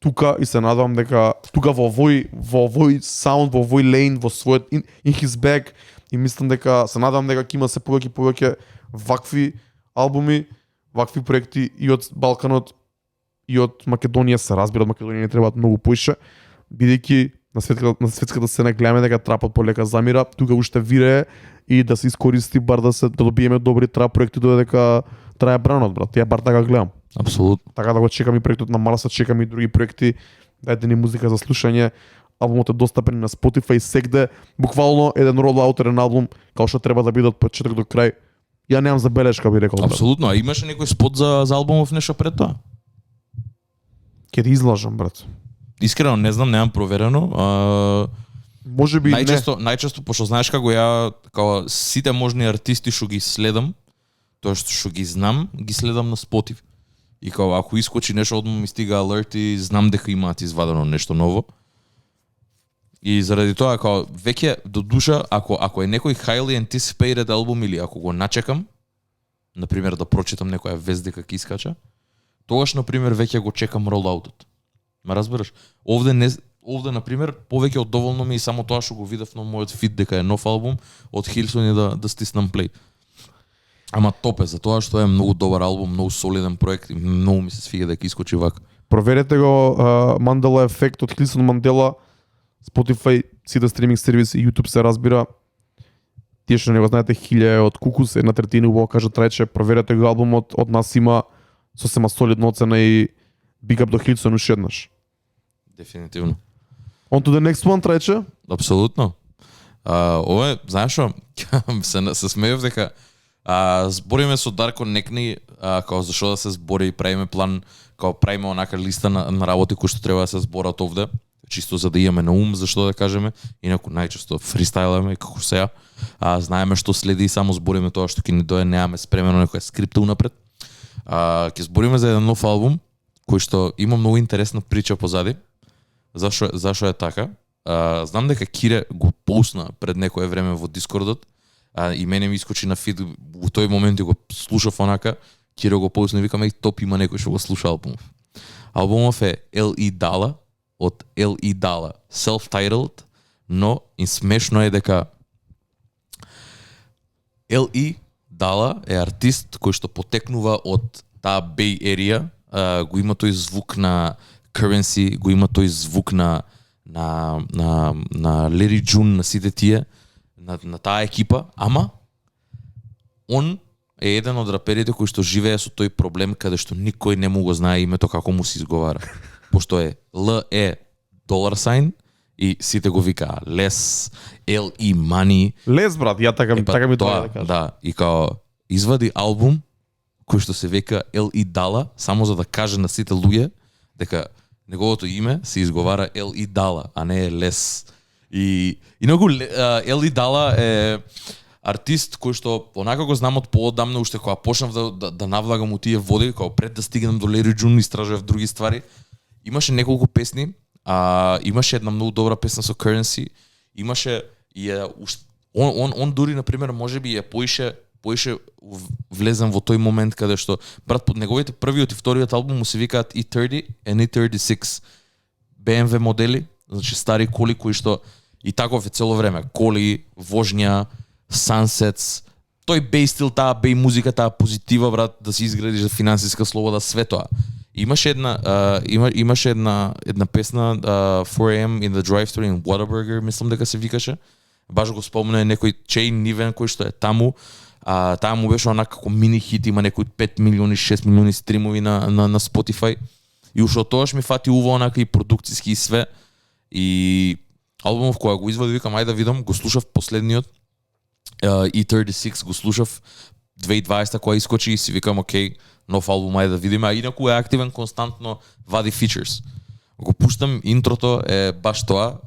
тука и се надевам дека тука во овој саунд, во овој лейн, во својот in his bag и мислам дека се надевам дека ќе има се повеќе вакви албуми, вакви проекти и од Балканот и од Македонија, се разбира, од Македонија не требаат многу поише, бидејќи на светската сцена гледаме дека трапот полека замира, тука уште вирее и да се искористи бар да добиеме добри трап проекти додека трае бранот брат. Ја бар така гледам. Апсолутно. Така да го чекам и проектот на Марса, чекам и други проекти. Дајте ни музика за слушање. Албумот е достапен на Spotify сегде. Буквално еден ролаутерен албум, као што треба да биде од почеток до крај. Ја немам забелешка, би рекол. Апсолутно. А имаше некој спот за албумов нешто пред тоа? Ќе ти излажам, брат. Искрено не знам, немам проверено. Можеби најчесто пошто знаеш како ја како сите можни артисти што ги следам, тоа што ги знам, ги следам на Spotify. И као ако искочи нешто одма ми стига алерт и знам дека имаат извадено нешто ново. И заради тоа као веќе до душа ако е некој highly anticipated албум или ако го начекам, на пример да прочитам некоја вест дека ќе искача, тогаш на пример веќе го чекам ролаутот. Ма разбираш? Овде на пример повеќе од доволно ми и само тоа што го видев на мојот фид дека е нов албум од Хилсон и да стиснам плей. Ама топе за тоа што е многу добар албум, многу солиден проект и многу ми се свиѓа дека искочи вака. Проверете го Mandela ефект од Хилсон Мандела, Spotify, сите стриминг сервиси, YouTube се разбира. Тие што не го знаете, 1000 од Кукус, 1/3 убаво кажа трајче, проверете го албумот, од нас има сосема солидна оцена и big up до Хилсон уште еднаш. Дефинитивно. On to the next one, трајче? Апсолутно. Ова е, знаеш што, се смеев дека збориме со Дарко некни, као зашо да се збори и правиме план, као правиме онака листа на работи кои што треба да се зборат овде, чисто за да имаме на ум, зашто да кажеме, инаку најчесто фристайламе како сега. Знаеме што следи и само збориме тоа што ќе ни дое, немаме спремено некоја скрипта унапред. Ќе збориме за еден нов албум кој што има многу интересна прича позади. Зашо е така? Знам дека Кире го пусна пред некое време во Дискордот, и мене ми искочи на фид во тој момент и го слушав онака. Кире го пусна и викаме и топ има некој што го слуша албумов. Албумов е L.E. Dala од L.E. Dala, self-titled, но и смешно е дека L.E. Dala е артист кој што потекнува од таа Bay Area, го има тој звук на Currency, го има тој звук на Larry June, на сите тие, на таа екипа, ама он е еден од раперите кои што живее со тој проблем каде што никој не му го знае името како му се изговара. Пошто е L.E. $sign и сите го викаа Less, L.E. Money. Лес, брат, ја така ми тоа да кажам. Да, и као извади албум кој што се века L.E. Dala, само за да каже на сите луѓе дека неговото име се изговара L.E. Dala, а не е Less. И инаку L.E. Dala е артист кој што онака го знам од поодамна, уште кога почнав да навлагам у тие води, кога пред да стигнам до Larry June, истражував други ствари. Имаше неколку песни, имаше една многу добра песна со Currency, имаше и он дури на пример можеби ја поише влезен во тој момент каде што брат под неговите првиот и вториот албум му се викаат E30 and E36 BMW модели, значи стари коли кои што и таков е цело време, коли, вожња, sunsets, тој бей стил, таа бей музика, таа позитива брат, да се изградиш за финансиска слобода, све тоа. Имаше една песна 4am in the drive-thru in Whataburger, мислам дека се викаше. Баш го спомна некој Chain Niven кој што е таму. Таа му беше онака како мини хит, има некои 5 милиони, 6 милиони стримови на Spotify. И уште тоаш ми фати уво онака и продукциски и све. И албумов кога го извади викам ајде да видам, го слушав последниот E36 го слушав 2020 кога искочи и си викам окей, нов албум ајде да видиме, а инаку е активен константно, вади фичерс. Го пуштам, интрото е баш тоа,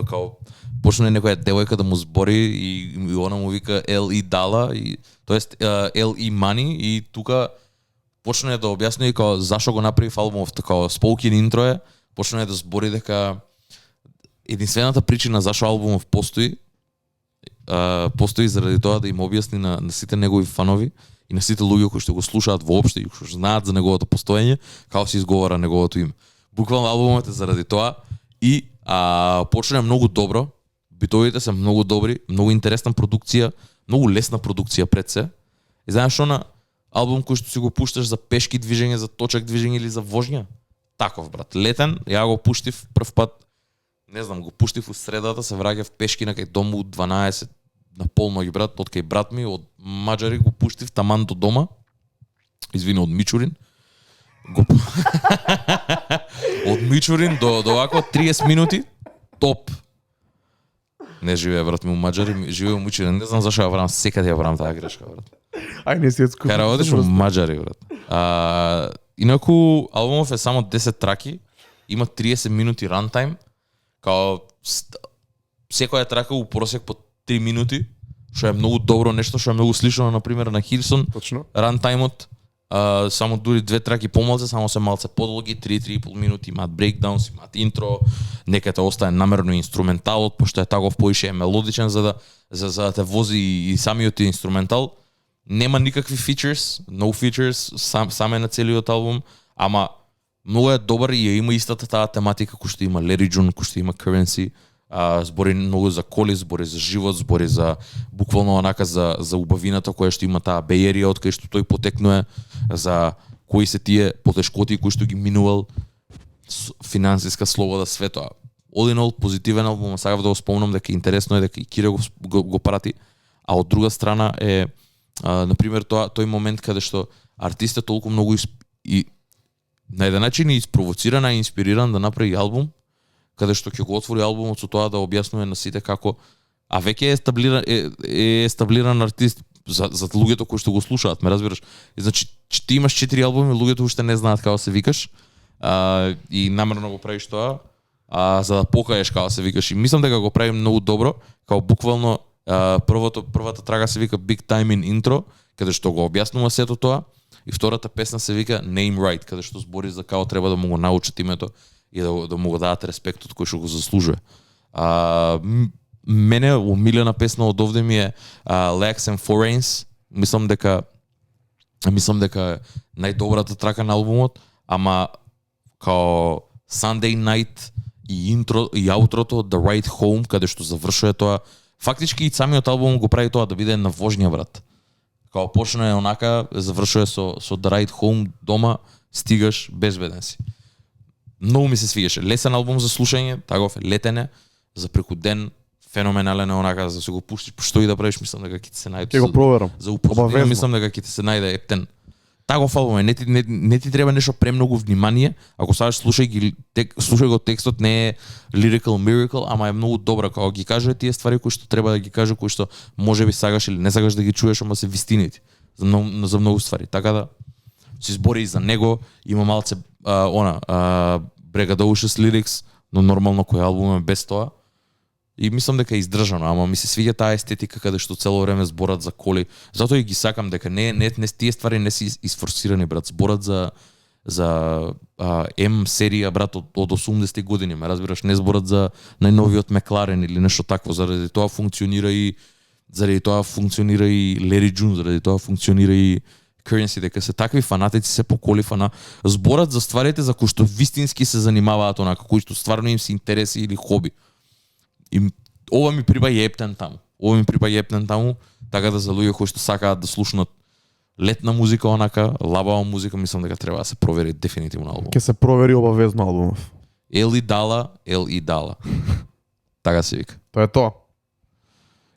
као почне некоја девојка да му збори и она му вика L.E. Dala, тоест L.E. Money и тука почне да објасни као зашо го направи албумов, така spoken интро е, почна да збори дека единствената причина зашо албумов постои заради тоа да им објасни на сите негови фанови и на сите луѓе кои што го слушаат воопшто и кои што знаат за неговото постоење, како се изговара неговото име. Буквално албумот е заради тоа и почна многу добро, битовите се многу добри, многу интересна продукција, многу лесна продукција пред се. И знаеш што на албум кој што си го пушташ за пешки движење, за точак движење или за вожња? Таков, брат. Летен, ја го пуштив прв пат, не знам, го пуштив у средата, се враќав пешки на кај дому 12 на полноќ, брат, од кај брат ми, од Маđари го пуштив таман до дома. Извини, од Мичурин. Од Мичурин до вако 30 минути, топ. Не живее, брат ми, у Маđари, живее у Мичурин. Не знам зашо ја правам, секаде ја правам таа грешка, брат. Ај не си од скуп. Кај работиш у Маđари, брат. Инаку, албумов е само 10 траки, има 30 минути рантайм, као секоја трака у просек по 3 минути, што е многу добро нешто, што е многу слично, например, на Хилсон. Точно. Рантаймот, само дури 2 траки помалце, само се малце подолги, 3-3,5 минути, имаат брейкдаунс, имаат интро, некаде остае намерно инструменталот, пошто е таков поише е мелодичен за да те вози и самиот инструментал. Нема никакви features, no features, сам е на целиот албум, ама многу е добар и има истата таа тематика кој што има Larry June, кој што има Currency, збори многу за коли, збори за живот, збори за буквално онака за убавината која што има таа Бејерија од кај што тој потекнува, за кои се тие потешкоти кои што ги минувал, финансиска слобода, све тоа. All in all, позитивен албум, сакав да го спомнам дека интересно е дека и Кире го прати, а од друга страна е например тој момент каде што артистот толку многу и на еден начин е испровоциран и инспириран да направи албум, каде што ќе го отвори албумот со тоа да објаснува на сите како веќе е естаблиран артист за луѓето кои што го слушаат, ме разбираш? И значи ти имаш 4 албуми, луѓето уште не знаат како се викаш, и намерно го правиш тоа, за да покажеш како се викаш. И мислам дека го прави многу добро, како буквално првата трага се вика Big Time in Intro, каде што го објаснува сето тоа, и втората песна се вика Name Right, каде што збори за како треба да му го научат името и да му го дадат респектот кој што го заслужува. Мене омилена песна од овде ми е Legs and Foreigns. Мислам дека најдобрата трака на албумот, ама као Sunday Night и интро и аутрото The Ride Home, каде што завршува тоа. Фактички и самиот албум го прави тоа да биде на вожња, брат. Као почна е онака, завршува со The Ride Home, дома стигаш безбеден си. Многу ми се свигаше. Лесен албум за слушање, таков е, летен е, за преку ден, феноменален е онака, за да се го пуштиш, што и да правиш, мислам дека ќе ти се најде. Ќе го проверам. За употреба, мислам дека ќе ти се најде ептен. Таков албум е, не ти треба нешто премногу внимание, ако сакаш слушај го текстот, не е lyrical miracle, ама е многу добра, кога ги кажува тие ствари кои што треба да ги каже, кои што можеби сакаш или не сакаш да ги чуеш, ама се вистинити за многу ствари. Така да се збори и за него, има малце Bregadocious lyrics, но нормално кој албум е без тоа. И мислам дека е издржано, ама ми се свиѓа таа естетика каде што цело време зборат за коли. Затоа и ги сакам дека не тие ствари не се изфорсирани, брат. Зборат за М серија, брат, од 80-ти години, ме разбираш, не зборат за најновиот Мекларен или нешто такво. Заради тоа функционира и Larry June, заради тоа функционира и Currency, дека се такви фанатици се по коли зборат за стварите за кои што вистински се занимаваат онака, кои што стварно им се интереси или хоби. И ова ми припаѓа ептен таму. Така да за луѓе кои што сакаат да слушнат летна музика, онака, лабава музика, мислам дека треба да се провери дефинитивно албум. Ќе се провери обавезно албумов. Ел и дала. Така се вика. Тоа е тоа.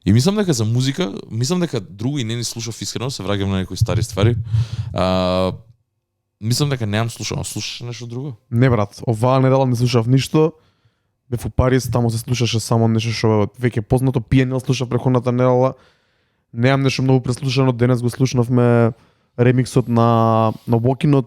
И мислам дека за музика, друго и не ни слушав искрено, се враќам на некои стари ствари. Мислам дека немам слушано. Слушаш нешто друго? Не, брат, оваа недела не слушав ништо. Бев у Париз, таму се слушаше само нешто што веќе познато, Пиенил слушав преходната недела. Немам нешто многу преслушано, денес го слушнавме ремиксот на Walking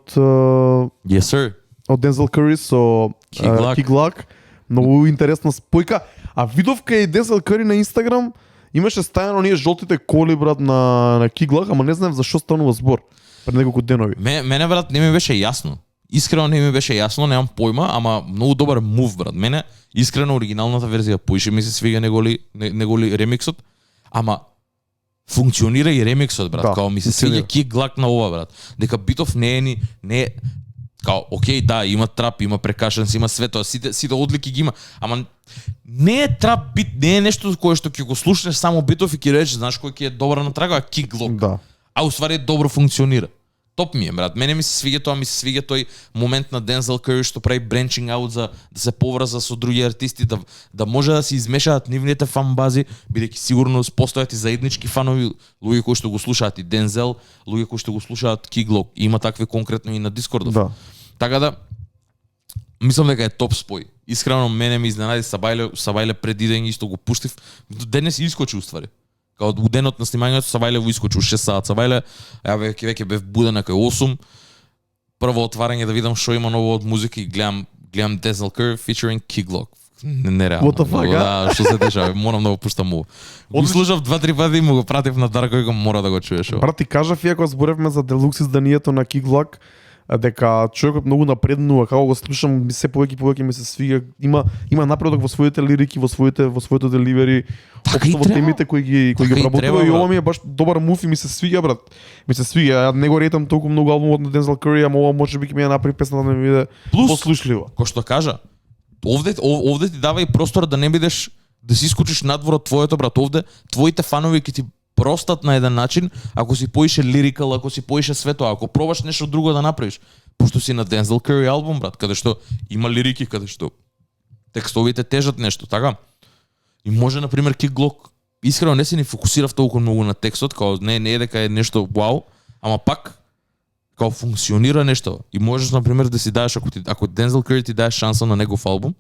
Yes sir. од Дензел Кури со Kid Glock. Многу интересна спојка. А видов кај Дензел Кури на Инстаграм имаше стајано оние жолтите коли, брат, на Kid Glock, ама не знаев за што станува збор пред неколку денови. Мене, брат, не ми беше јасно. искрено не ми беше јасно, немам појма, ама многу добар мув, брат. Мене искрено оригиналната верзија поише ми се свига неголи ремиксот, ама функционира и ремиксот, брат. Да, Као ми се свиѓа кик глак на ова, брат. Дека битов не е као окей, да, има трап, има прекашенс, има све тоа, сите одлики ги има, ама не е трап бит, не е нешто кое што ќе го слушнеш само битов и ќе речеш, знаеш кој ќе е добра на трага, кик глок. Да. А уствари добро функционира. Топ ми е, брат. Мене ми се свиѓа тоа, ми се свиѓа тој момент на Дензел Къри што прави бренчинг аут за да се поврза со други артисти, да може да се измешаат нивните фан бази, бидејќи сигурно постојат и заеднички фанови, луѓе кои што го слушаат и Дензел, луѓе кои што го слушаат Киглок. Има такви конкретно и на Дискордов. Да. Така да мислам дека е топ спој. Искрено мене ми изненади Сабајле пред идење исто го пуштив. Денес искочи уствари. Као у денот на снимањето Сабајле во искочи у 6 саат. Сабајле, веќе бев буден кај 8. Прво отварање да видам што има ново од музика и гледам Denzel Curry featuring Kiglock. Нереално. What the fuck, да, што се дешава, морам да го пуштам ово. Го слушав 2-3 пати и му го пратив на Дарко и го мора да го чуеш. Брат, ти кажав иако зборевме за делукс изданието на Киглак, дека човекот многу напреднува, како го слушам, се повеќе ми се свига, има напредок во своите лирики, во своето деливери, Така и општо во треба. темите кои ги Така и обработува треба, и ова брат. ми е баш добар мув и ми се свига, брат. Ми се свига, ја не го ретам толку многу албумот на Дензел Къри, ама ова можеби ќе ми ја направи песна да ми биде Плюс, послушлива. кој што кажа, овде ти дава и простор да не бидеш да си искочиш надвор од твоето, брат. Овде твоите фанови ќе ти простат на еден начин, ако си поише лирикал, ако си поише све тоа, ако пробаш нешто друго да направиш, пошто си на Дензел Къри албум, брат, каде што има лирики, каде што текстовите тежат нешто, така? И може, на пример, Кик Глок искрено не се ни фокусирав толку многу на текстот, као не е дека е нешто вау, ама пак као функционира нешто. И можеш, на пример, да си даеш, ако Дензел Къри ти даеш шанса на негов албум,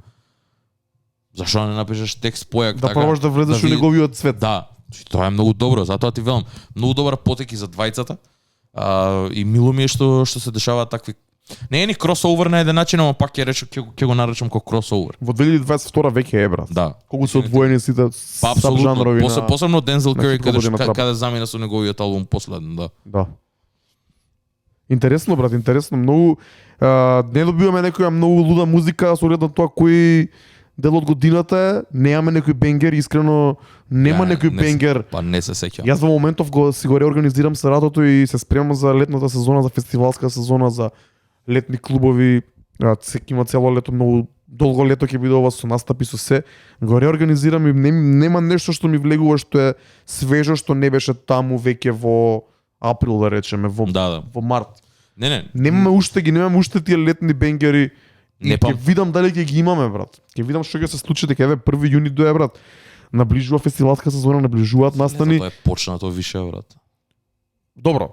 зашо да не напишеш текст појак, Да пробаш да влезеш да у неговиот свет. Да, тоа е многу добро, затоа ти велам, многу добра потеки за двајцата. И мило ми е што се дешава такви. Не е ни кросовер на еден начин, ама пак ќе го наречам како кросовер. Во 2022 веќе е, брат. Да. Колку се одвоени сите Па апсолутно. сабжанрови на... Посебно Дензел на Къри хип-хоп на трап. каде замина со неговиот албум последен, да. Да. Интересно, брат, интересно. Многу не добиваме некоја многу луда музика со оглед на тоа кој дел од годината е. Немаме некој бенгер, искрено нема некој бенгер. Па не се сеќавам. Јас во моментов си го реорганизирам саратото и се спремам за летната сезона, за фестивалска сезона, за летни клубови. Има цело лето, многу долго лето ќе биде ова со настапи со се. Го реорганизирам и нема нешто што ми влегува што е свежо, што не беше таму веќе во април, да речеме, Да. во март. Не. Немаме уште тие летни бенгери. И Не, па- ќе видам дали ќе ги имаме, брат. Ќе видам што ќе се случи, дека еве 1 јуни дое, брат. Наближува фестивалска сезона, наближуваат настани. Тоа е почнато више, брат. Добро.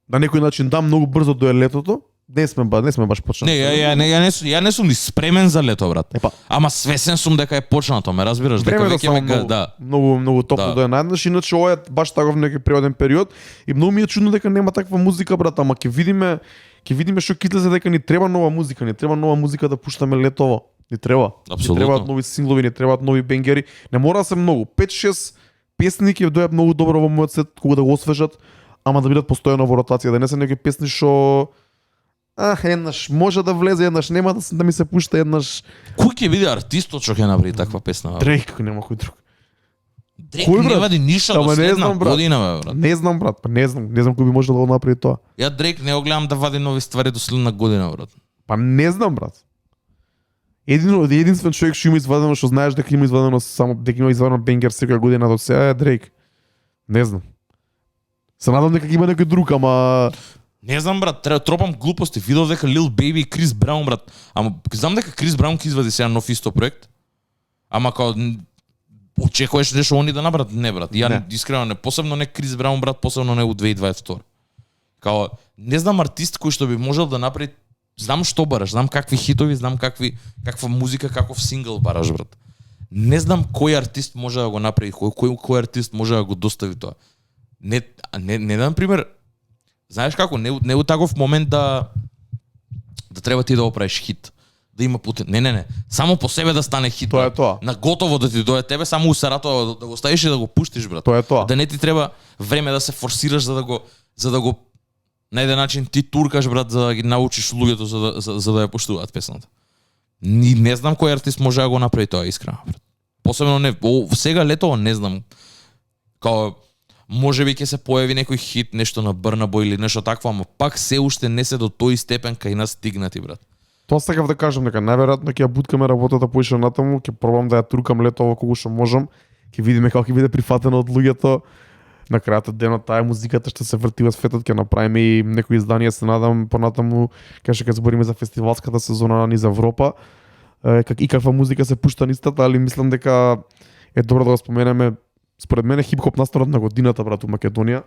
На некој начин да, многу брзо дое летото. Не сме баш почнати. Ја не сум ни спремен за лето, брат. Епа, Ама свесен сум дека е почнато, ме разбираш, дека времето веќе само ме да. многу топло Да. да е најднаш, иначе ова е баш таков некој природен период и многу ми е чудно дека нема таква музика, брат, ама ќе видиме што ќе излезе, дека ни треба нова музика да пуштаме летово. Ни треба. Апсолутно. Ни требаат нови синглови, ни требаат нови бенгери. Не мора да се многу, 5-6 песни ќе дојдат многу добро во мојот сет кога да го освежат, ама да бидат постојано во ротација, да не се некои песни што еднаш може да влезе, еднаш нема да ми се пушта, еднаш Кој ќе биде артистот што ќе направи таква песна? Бе? Дрейк, нема кој друг. Дрейк Кој, не брат? вади ништо Ама до не следна знам, брат. година, бе, брат. Не знам, брат, па не знам кој би можел да го направи тоа. Ја Дрейк не го гледам да вади нови ствари до следна година, брат. Па не знам, брат. Единствен човек што има извадено, што знаеш дека има извадено само дека има извадено бенгер секоја година до сега е Дрейк. Не знам. Се надам дека има некој друг, ама Не знам, брат, тропам глупости. Видов дека Lil Baby и Крис Браун, брат. Ама знам дека Крис Браун ќе извади сега нов исто проект. Ама као очекуваш нешто они да направат? Не, брат. Ја Не. искрено не, посебно не Крис Браун, брат, посебно не у 2022. Као не знам артист кој што би можел да направи. Знам што бараш, знам какви хитови, знам каква музика, каков сингл бараш, брат. Не знам кој артист може да го направи, кој артист може да го достави тоа. Не на пример, знаеш како, не у таков момент да треба ти да оправиш хит. Да има путен. Не. Само по себе да стане хит. Тоа е брат. тоа. На готово да ти дојде тебе, само у Саратова да го ставиш и да го пуштиш, брат. тоа е тоа. Да не ти треба време да се форсираш за да го На еден начин ти туркаш брат за да ги научиш луѓето за да ја поштуваат песната. Не знам кој артист може да го направи тоа искрено брат. Посебно не сега летово не знам. Као можеби ќе се појави некој хит, нешто на Burna Boy или нешто такво, ама пак се уште не се до тој степен кај нас стигнати брат. Тоа сакав да кажам дека најверојатно ќе ја буткаме работата поише натаму, ќе пробам да ја туркам летово колку што можам, ќе видиме како ќе биде прифатено од луѓето. На крајот од денот таа музиката што се врти во светот ќе направиме и некои изданија, се надам понатаму кај ќе збориме за фестивалската сезона низ Европа. И каква музика се пушта нистата, али мислам дека е добро да го споменеме. Според мене хип-хоп настанот на годината брат у Македонија.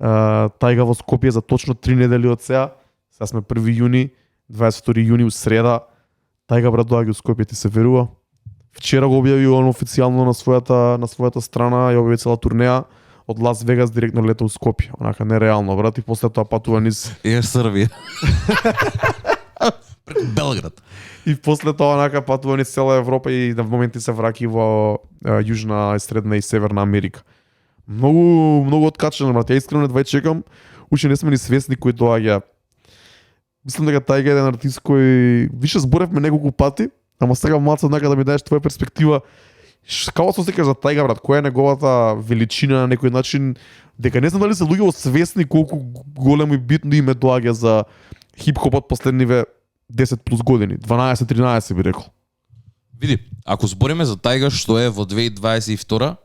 Тајга во Скопје за точно 3 недели од сега. Сега сме 1 јуни, 22 јуни у среда. Тајга брат доаѓа у Скопје, ти се верува? Вчера го објави он официјално на својата страна, ја објави цела турнеја од Лас Вегас директно лета у Скопје. Онака нереално брат, и после тоа патува низ Србија. Преку Белград. И после тоа онака патува низ цела Европа и на моменти се враќа во Јужна, Средна и Северна Америка. Многу откачено брат. Ја искрено едва чекам. Уште не сме ни свесни кој доаѓа. Мислам дека тај е еден артист кој више зборевме неколку пати, ама сега малку однака да ми даеш твоја перспектива. Како се осеќаш за тајга брат? Која е неговата величина на некој начин? Дека не знам дали се луѓето свесни колку големо и битно име доаѓа за хип-хопот последниве 10 плюс години, 12-13 би рекол. Види, ако збориме за тајга што е во 2022,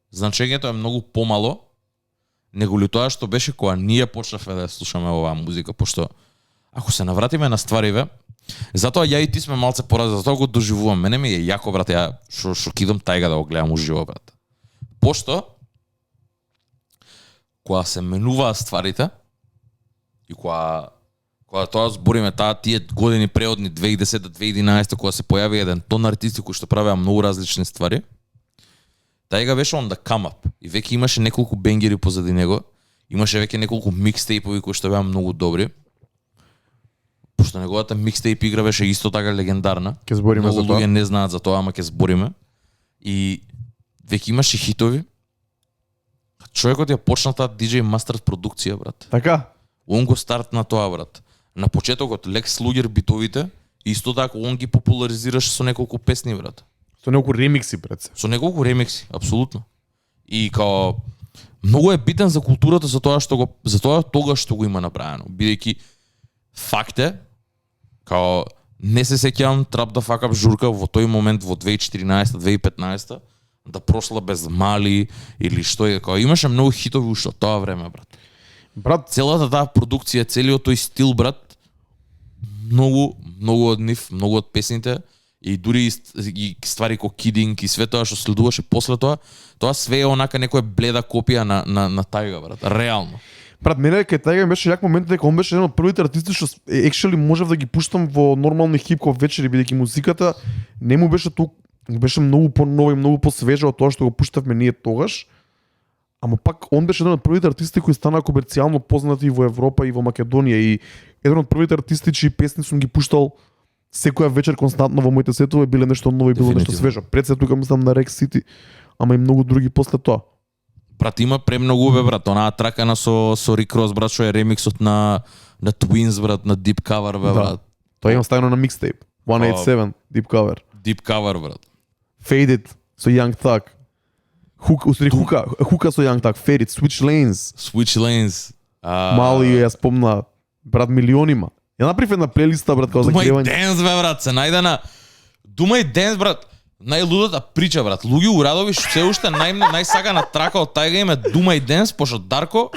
значењето е многу помало него ли тоа што беше кога ние почнавме да слушаме оваа музика, пошто ако се навратиме на ствариве, затоа ја и ти сме малце поразни, затоа го доживувам. Мене ми е јако брат, ја што кидам тајга да го гледам уживо брат. Пошто кога се менуваат стварите и кога тоа збориме тие години преодни 2010-2011 кога се појави еден тон артисти кои што правеа многу различни ствари, тајга беше on the come up и веќе имаше неколку бенгери позади него, имаше веќе неколку микстейпови кои што беа многу добри. Пошто неговата микстейп игра беше исто така легендарна. Ќе збориме за тоа. Многу луѓе не знаат за тоа, ама ќе збориме. И веќе имаше хитови. Човекот ја почна таа DJ Masters продукција брат. Така? Он го стартна тоа брат. На почетокот Lex Luger битовите, исто така он ги популаризираше со неколку песни брат. Со неколку ремикси пред се. Со неколку ремикси, апсолутно. И као многу е битен за културата за тоа тогаш што го има направено, бидејќи факт е као не се сеќавам Trap the Fuck Up журка во тој момент во 2014-2015 да прошла без мали или што е, као имаше многу хитови уште тоа време брат. Брат, Целата таа продукција, целиот тој стил брат, многу од нив, многу од песните и дури и ствари ко Kidding и све тоа што следуваше после тоа све е онака некоја бледа копија на тајга брат, реално. брат, мене кај тајга беше јак момент дека он беше еден од првите артисти што actually можев да ги пуштам во нормални хип-хоп вечери, бидејќи музиката не му беше толку, беше многу понова и многу посвежа од тоа што го пуштавме ние тогаш. Ама пак он беше еден од првите артисти кои станаа комерцијално познати во Европа и во Македонија и еден од првите артисти чии песни сум ги пуштал секоја вечер константно во моите сетови, биле нешто ново и било нешто свежо. Пред се тука мислам на Rex City, ама и многу други после тоа. Брат, има премногу бе брат, онаа тракана со Rick Ross брат, што е ремиксот на Twins брат, на Deep Cover бе брат. Тоа имам ставено на микстейп. 187 Deep Cover. Deep Cover брат. Faded со Young Thug. Хука со Young Thug, Faded, Switch Lanes. Мали ја спомна брат милионима. Ја направив една плейлиста брат као за Думај Денс бе брат, се најде на Думај Денс брат. Најлудата прича брат. Луѓе урадови се уште најсакана трака од тајга име Думај Денс, пошто Дарко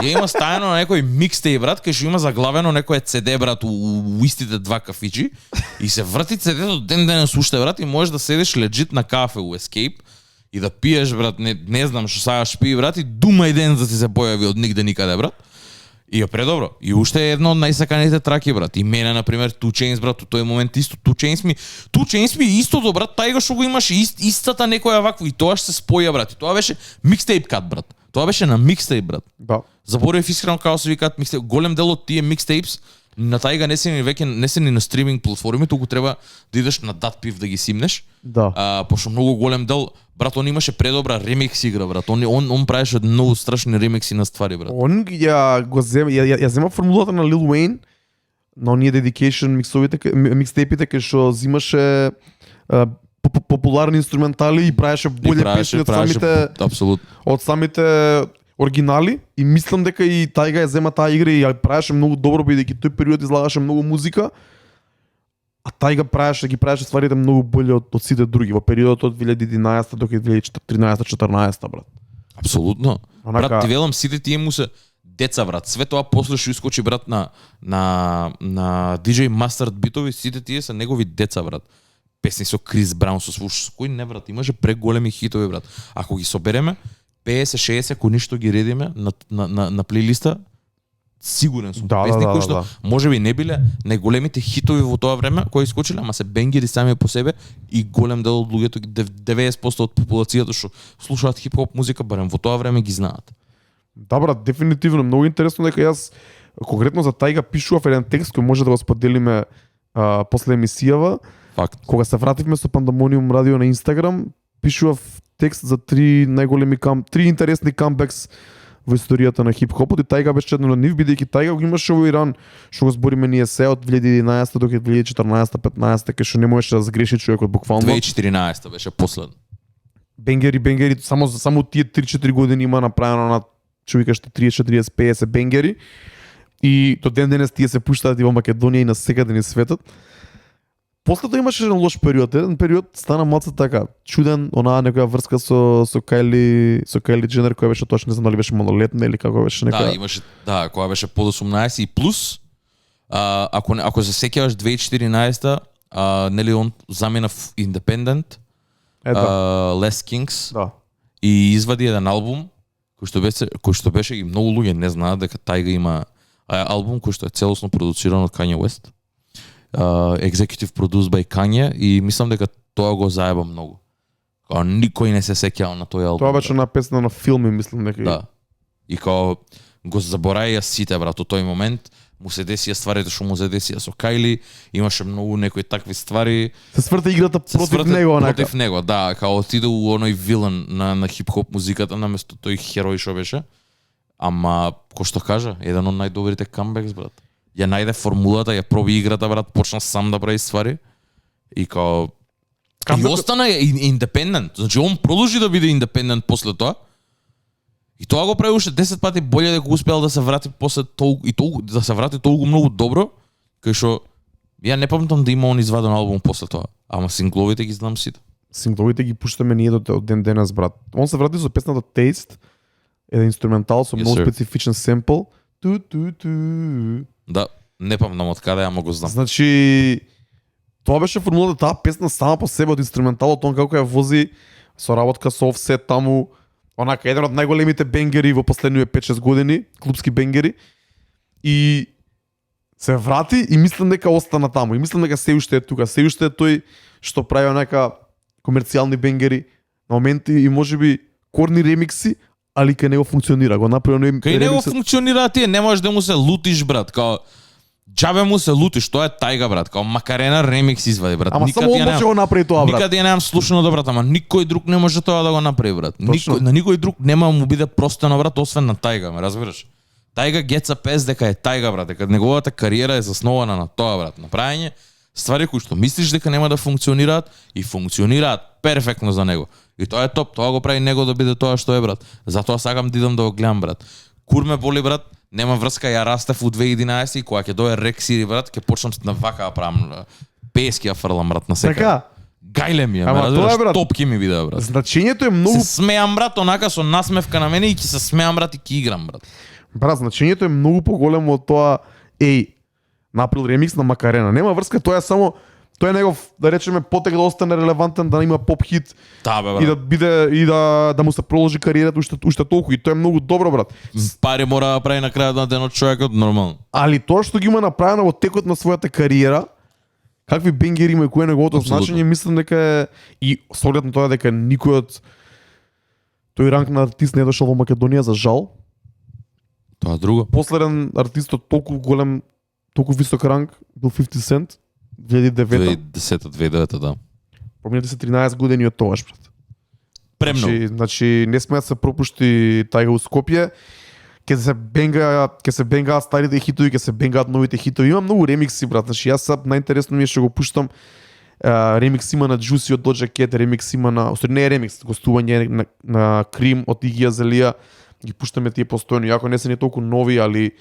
ја има ставено на некој микстейп брат, кај што има заглавено некој CD брат у истите два кафичи и се врти CD-то ден денес уште брат и можеш да седиш легит на кафе у Escape и да пиеш брат, не знам што сакаш пи брат и Думај Денс да ти се појави од нигде никаде брат. И е предобро. И уште е едно од најсаканите траки брат. И мене на пример Two Chainz брат, у тој момент исто Two Chainz ми истото брат, тајга што го имаше истата некоја ваква и тоа што се споја брат. И тоа беше микстейп кат брат. Тоа беше на микстейп брат. Да. Заборев искрено како се викаат микстейп. Голем дел од тие микстейпс На тајга не се ни веќе не се ни на стриминг платформи, туку треба да идеш на Датпив да ги симнеш. Да. Пошто многу голем дел, брат, он имаше предобра ремикс игра, брат. Он правеше многу страшни ремикси на ствари, брат. Он ја зема формулата на Lil Wayne на оние dedication микстейпите кај што зимаше популарни инструментали и правеше боле песни од самите оригинали и мислам дека и тајга ја зема таа игра и ја правеше многу добро бидејќи тој период излагаше многу музика. А тајга ги правеше стварите многу боле од сите други во периодот од 2011 до 2013-14 брат. Апсолутно. Брат, ти велам сите тие му се деца, брат. Све тоа после што искочи, брат, на DJ Mustard битови, сите тие се негови деца, брат. Песни со Крис Браун, со Свуш, кој не, брат, имаше преголеми хитови, брат. Ако ги собереме 50-60, ако ништо ги редиме на плейлиста, сигурен сум. Песни кои што можеби не биле најголемите хитови во тоа време кои искочиле, ама се бенгери сами по себе и голем дел од луѓето, 90% од популацијата што слушаат хип-хоп музика, барем во тоа време ги знаат. Да, брат, дефинитивно многу интересно дека јас конкретно за тајга пишував еден текст кој може да го споделиме после емисијава. Факт. Кога се вративме со Пандамониум радио на Инстаграм, пишував текст за три интересни камбекс во историјата на хип-хопот и тајга беше едно од нив, бидејќи тајга го имаше овој ран што го збориме ние се од 2011 до 2014-15 кај што не можеше да сгреши човекот буквално. 2014 беше последно. Бенгери, само тие 3-4 години има направено на човека што 30-40-50 бенгери и до ден денес тие се пуштаат и во Македонија и на секаде низ светот. После тоа имаше еден лош период. Еден период стана малку така чуден, онаа некоја врска со Кайли Дженер која беше точно, не знам дали беше малолетна или како беше некоја. Да, имаше, која беше под 18 и плюс ако се сеќаваш 2014 нели он замена в Independent, Less Kings. Да. И извади еден албум кој што беше и многу луѓе не знаат дека тајга има албум кој што е целосно продуциран од Kanye West. Executive produced by Kanye и мислам дека тоа го заеба многу. Као никој не се сеќава на тој албум. Тоа беше на песна на филми, мислам дека. Да. И као го забораја сите, брат, од тој момент му се десија стварите што му се десија со Кайли, имаше многу некои такви ствари. Се сврта играта против него, онака. Против него, да, као отиде у оној вилен на хип-хоп музиката наместо тој херој што беше. Ама кој што кажа, еден од најдобрите камбекс, брат. Ја најде формулата, ја проби играта, брат, почна сам да прави ствари. И као и остана индепендент. Значи он продолжи да биде индепендент после тоа. И тоа го прави уште 10 пати боле дека успеал да се врати после толку да се врати толку многу добро, кај што ја не памтам да има он изваден албум после тоа. Ама сингловите ги знам сите. Сингловите ги пуштаме ние до ден денес, брат. Он се врати со песната Taste, еден инструментал со многу специфичен семпл. Да, не памтам од каде, ама го знам. Значи, тоа беше формулата, таа песна сама по себе од инструменталот, он како ја вози со работка со Offset таму, онака еден од најголемите бенгери во последниве 5-6 години, клубски бенгери. И се врати и мислам дека остана таму. И мислам дека се уште е тука, се уште е тој што прави онака комерцијални бенгери на моменти и можеби корни ремикси, али кај него функционира. Го направи кај него функционира, тие не можеш да му се лутиш, брат, као џабе му се лутиш, тоа е тајга, брат, као Макарена ремикс извади, брат. Ама само он може го направи тоа, брат. Никаде ја немам слушано да, брат, ама никој друг не може тоа да го направи, брат. На никој друг нема му биде простено, брат, освен на тајга, ме разбираш? Тајга геца пес дека е тајга, брат, дека неговата кариера е заснована на тоа, брат, направење ствари кои што мислиш дека нема да функционираат и функционираат перфектно за него. И тоа е топ, тоа го прави него да биде тоа што е, брат. Затоа сакам да идам да го гледам, брат. Курме боли, брат, нема врска, ја растев у 2011 и кога ќе дое Рек Сири, брат, ќе почнам на вака да правам пески ја фрлам, брат, на секаде. Така. Гајле ми е, брат, топки ми биде, брат. Значењето е многу. Се смеам, брат, онака со насмевка на мене и ќе се смеам, брат, и ќе играм, брат. Брат, значењето е многу поголемо од тоа, направил ремикс на Макарена. Нема врска, тоа е само тој е негов, да речеме, потек да остане релевантен, да има поп хит. Да, бе, брат. И да биде и да му се продолжи кариерата уште толку и тоа е многу добро, брат. Пари мора да прави на крајот на денот човекот, нормално. Али тоа што ги има направено во текот на својата кариера, какви бенгери има и кој е неговото значење, мислам дека е и со оглед на тоа дека никој од тој ранг на артист не е дошол во Македонија, за жал. Тоа друго. Последен артист од толку голем толку висок ранг бил 50 Cent 2009. 2010-2009, да. Поминете се 13 години од тогаш, брат. Премногу. Значи не сме да се пропушти тајга у Скопје. Ќе се бенгаат старите хитови, ќе се бенгаат новите хитови. Има многу ремикси, брат. Значи јас сад најинтересно ми е што го пуштам. Ремикс има на Juicy од Doja Cat, ремикс има на, остри не е ремикс, гостување на Крим од Иги Азелија. Ги пуштаме тие постојано, иако не се не толку нови, али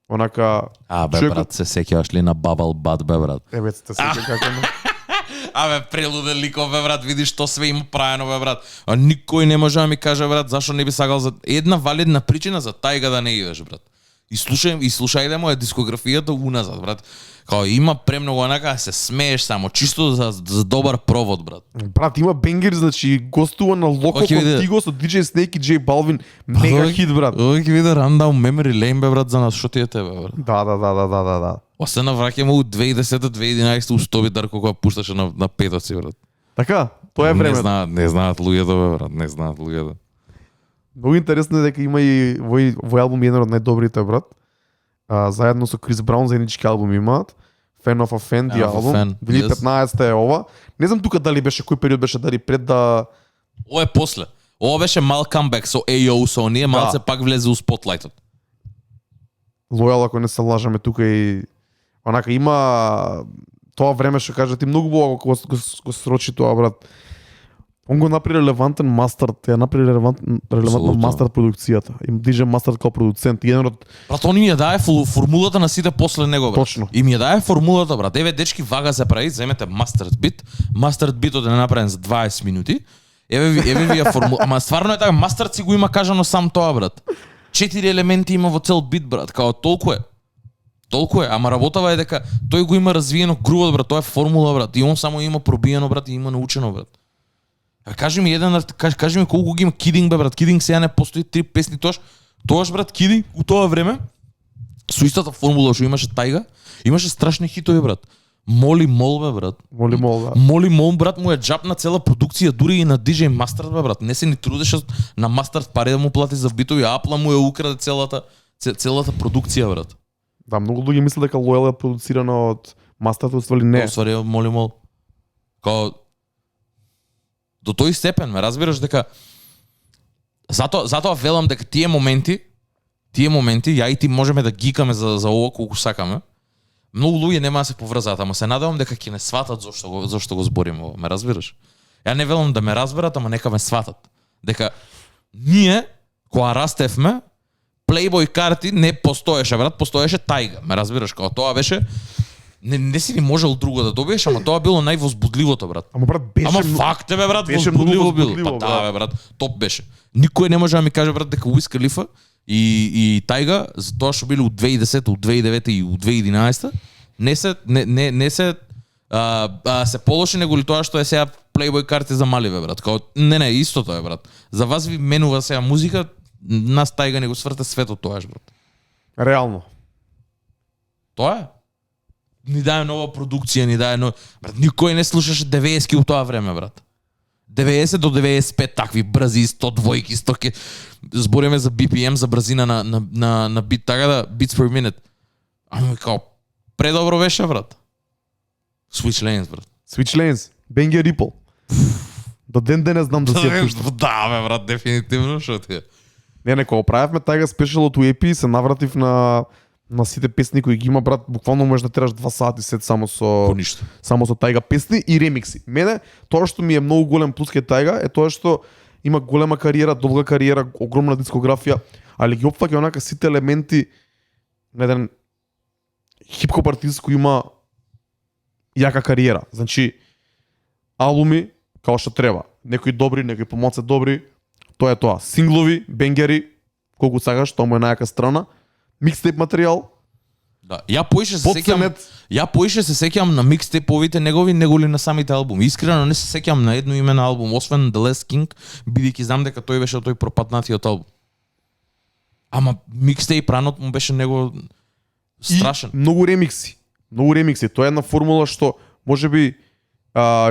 онака Брат, се сеќаваш ли на Bubble Butt, бе, брат? Еве се сеќа како Прелуден ликов, бе, брат, видиш што све има правено, бе, брат. А никој не може да ми каже, брат, зашо не би сакал за една валидна причина за тајга да не идеш, брат. И слушај да му е дискографијата уназад, брат. Као има премногу онака, се смееш само, чисто за добар провод, брат. Брат, има бенгер, значи гостува на Локо Контиго со DJ Snake и J Balvin. Мега хит, брат. Ој ќе види Rundown Memory Lane, бе, брат, за нас, шо ти е тебе, брат? Да. Осе навраќаме у 2010-2011 у Стоби Дарко кога пушташе на петоци, брат. Така, тоа е време. Не знаат луѓето, бе, брат, не знаат луѓето. Многу интересно е дека има и вој албум еден од најдобрите, брат. Заедно со Крис Браун заеднички албум имаат. Fan of a Fan, ди албум. 2015 е ова. Не знам тука дали беше кој период беше, дали пред да... Ова е после. Ова беше мал камбек со AO со оние, малце пак влезе у спотлајтот. Лојал, ако не се лажаме тука и... Онака има... Тоа време што кажа ти многу бога го срочи тоа, брат. Он го направи релевантен мастер, ја направи релевантна мастер продукцијата. Им диже мастер као продуцент, еден од... Брат, он ми ја дае формулата на сите после него, брат. Точно. И ми ја дае формулата, брат. Еве, дечки, вага се прави, земете мастерд бит. Мастерд битот е направен за 20 минути. Еве ви ја формула. Ама стварно е така, мастерд си го има кажано сам тоа, брат. 4 елементи има во цел бит, брат. Као толку е. Толку е, ама работава е дека тој го има развиено грувот, брат. Тоа е формула, брат. И он само има пробиено, брат, и има научено, брат. Кажи ми кажи ми колку ги има Кидинг, бе, брат. Кидинг сега не постои 3 песни тоаш, брат, Кидинг у тоа време со истата формула што имаше тајга, имаше страшни хитови, брат. Моли Мол, бе, брат. Моли Мол, да. Моли Мол, брат, му е джапна цела продукција, дури и на DJ Mustard, бе, брат. Не се ни трудеше на Mustard пари да му плати за битови, Апла му е украде целата продукција, брат. Да, многу луѓе мислат дека Loyal е продуцирана од Mustard, оствали не. Оствари Моли Мол. Као до тој степен, ме разбираш дека затоа велам дека тие моменти ја и ти можеме да гикаме за ова колку сакаме. Многу луѓе нема да се поврзаат, ама се надевам дека ќе не сватат зошто го збориме ова, ме разбираш? Ја не велам да ме разберат, ама нека ме сватат. Дека ние кога растевме, Playboy карти не постоеше, брат, постоеше тајга, ме разбираш? Кога тоа беше не си ни можел друго да добиеш, ама тоа било највозбудливото, брат. Ама брат, беше... Ама факт е, бе, брат, беше возбудливо било. возбудливо, Па да, бе, брат, топ беше. Никој не може да ми каже, брат, дека Уиз Калифа и Тајга, за тоа што били у 2010, у 2009 и у 2011, не се се полоши него ли тоа што е сега Playboy карти за мали, бе, брат. Као, не, истото е, брат. За вас ви менува сега музика, нас Тајга не го сврта светот тоаш, брат. Реално. Тоа е. Ни даде нова продукција, ни даде нова... Брат, никој не слушаше 90-ки у тоа време, брат. 90 до 95 такви брзи, 102-ки, 100-ки. Збориме за BPM, за брзина на бит, така да, beats per minute. Ама као, предобро беше, брат. Switch Lanes, брат. Switch Lanes, Bang Your Ripple. До ден денес знам да си ја пуштам. Да, бе, брат, дефинитивно, шо ти е. Не, кога правевме тајга спешал од EP, се навратив на сите песни кои ги има, брат, буквално можеш да тераш 2 сати сет само со тајга песни и ремикси. Мене тоа што ми е многу голем плюс кај тајга е тоа што има голема кариера, долга кариера, огромна дискографија, али ги опфаќа онака сите елементи на еден хип-хоп артист кој има јака кариера. Значи албуми као што треба, некои добри, некои помалку добри, тоа е тоа. Синглови, бенгери, колку сакаш, тоа му е најака страна. Микстейп материјал. Да, ја поише се сеќам на микстейповите негови него ли на самите албуми. Искрено не се сеќам на едно име на албум, освен The Last King, бидејќи знам дека тој беше тој пропаднатиот албум. Ама микстейп ранот му беше него страшен. И многу ремикси. Тоа е една формула што можеби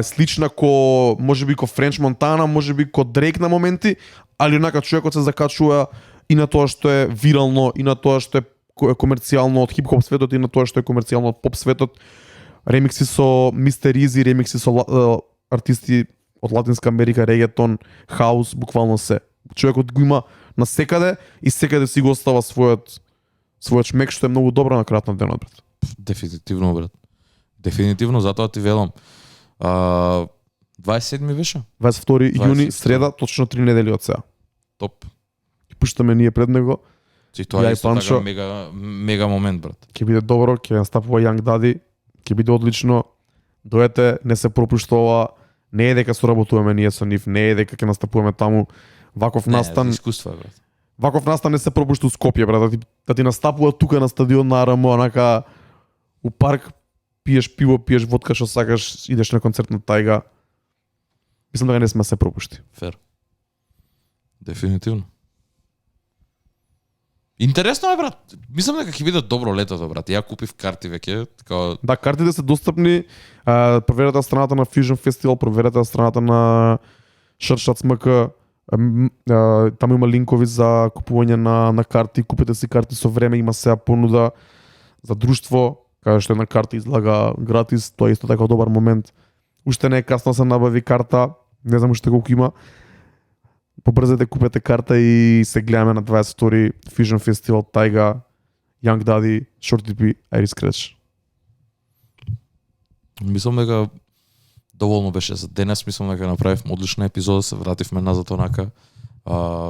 слична можеби ко Френч Монтана, можеби ко Дрейк на моменти, али онака човекот се закачува и на тоа што е вирално, и на тоа што е комерцијално од хип-хоп светот и на тоа што е комерцијално од поп светот. Ремикси со Мистер Изи, ремикси со артисти од Латинска Америка, регетон, хаус, буквално се. Човекот го има на секаде и секаде си го остава својот шмек, што е многу добро на крајот на денот, брат. Дефинитивно, брат. Дефинитивно, затоа ти велам. 27 беше? 22 јуни, среда, точно 3 недели од сега. Топ. Ги пуштаме ние пред него. Чи тоа Ја е и исто Панчо. така мега момент, брат. Ќе биде добро, ќе настапува Young Daddy, ќе биде одлично. Дојдете, не се пропуштува. Не е дека соработуваме ние со нив, не е дека ќе настапуваме таму. Ваков настан, искуство, брат. ваков настан не се пропушта у Скопје, брат, да ти настапува тука на стадион на РМО, онака у парк, пиеш пиво, пиеш водка што сакаш, идеш на концерт на Тајга. Мислам дека не сме се пропушти. Фер. Дефинитивно. Интересно е, брат. Мислам дека ќе биде добро летото, брат. Ја купив карти веќе, така. Да, картите се достапни. Проверете страната на Fusion Festival, проверете страната на Шршац МК. Таму има линкови за купување на карти. Купете си карти со време, има сега понуда за друштво, каде што една карта излага гратис, тоа е исто така добар момент. Уште не е касно да се набави карта, не знам уште колку има. Побрзете, купете карта и се гледаме на 22 Fusion Festival, Тајга, Young Daddy, Shorty P, Iris Scratch. Мислам дека доволно беше за денес, мислам дека направивме одлична епизода, се вративме назад онака,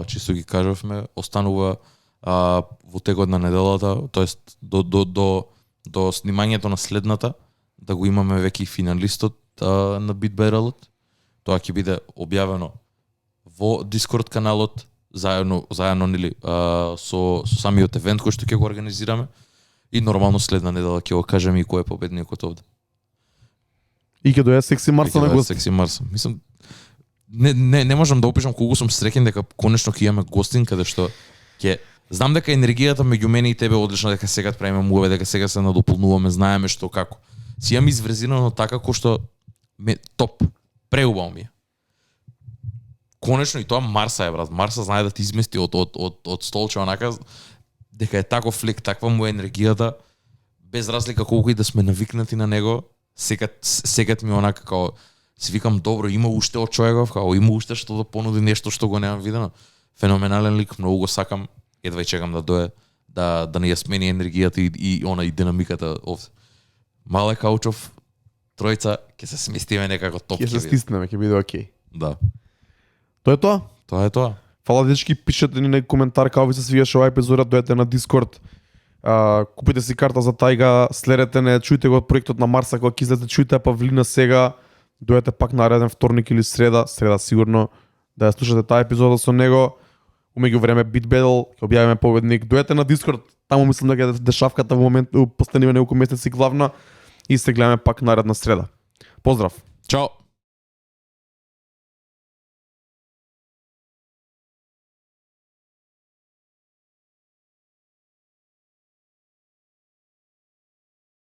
чисто ги кажавме, останува во текот на неделата, тоест до снимањето на следната, да го имаме веќе и финалистот на Beat Battle-от. Тоа ќе биде објавено во Discord каналот, заедно нели со самиот евент кој што ќе го организираме и нормално следна недела ќе го кажеме и кој е победникот овде. И ќе дојде Секси Марса на гост. Секси Марса. Мислам не можам да опишам колку сум среќен дека конечно ќе имаме гостин каде што ќе знам дека енергијата меѓу мене и тебе е одлична, дека сега правиме муве, дека сега се надополнуваме, знаеме што како. Си имам изврезинано така кој што топ, преубаво ми е. Конечно и тоа Марса е, брат. Марса знае да ти измести од столче онака дека е таков флик, таква му е енергијата, без разлика колку и да сме навикнати на него. Секат ми онака као си викам добро, има уште од човеков, као има уште што да понуди нешто што го немам видено. Феноменален лик, многу го сакам, едва чекам да дое да не ја смени енергијата и динамиката овде. Мале Каучов, тројца ќе се сместиме некако топ. Ќе се стиснеме, ќе биде окей. Да. Тоа е тоа. Тоа е тоа. Фала дечки, пишете ни на коментар како ви се свиеше оваа епизода, дојдете на Discord. Купите си карта за Тајга, следете не, чујте го од проектот на Марса кога ќе излезе, чујте Павлина сега, дојдете пак нареден вторник или среда сигурно да ја слушате таа епизода со него. Умеѓу време Beat Battle, ќе објавиме победник. Дојдете на Discord, таму мислам дека е дешавката во момент, постанива неколку месеци главна и се гледаме пак наредна среда. Поздрав. Чао.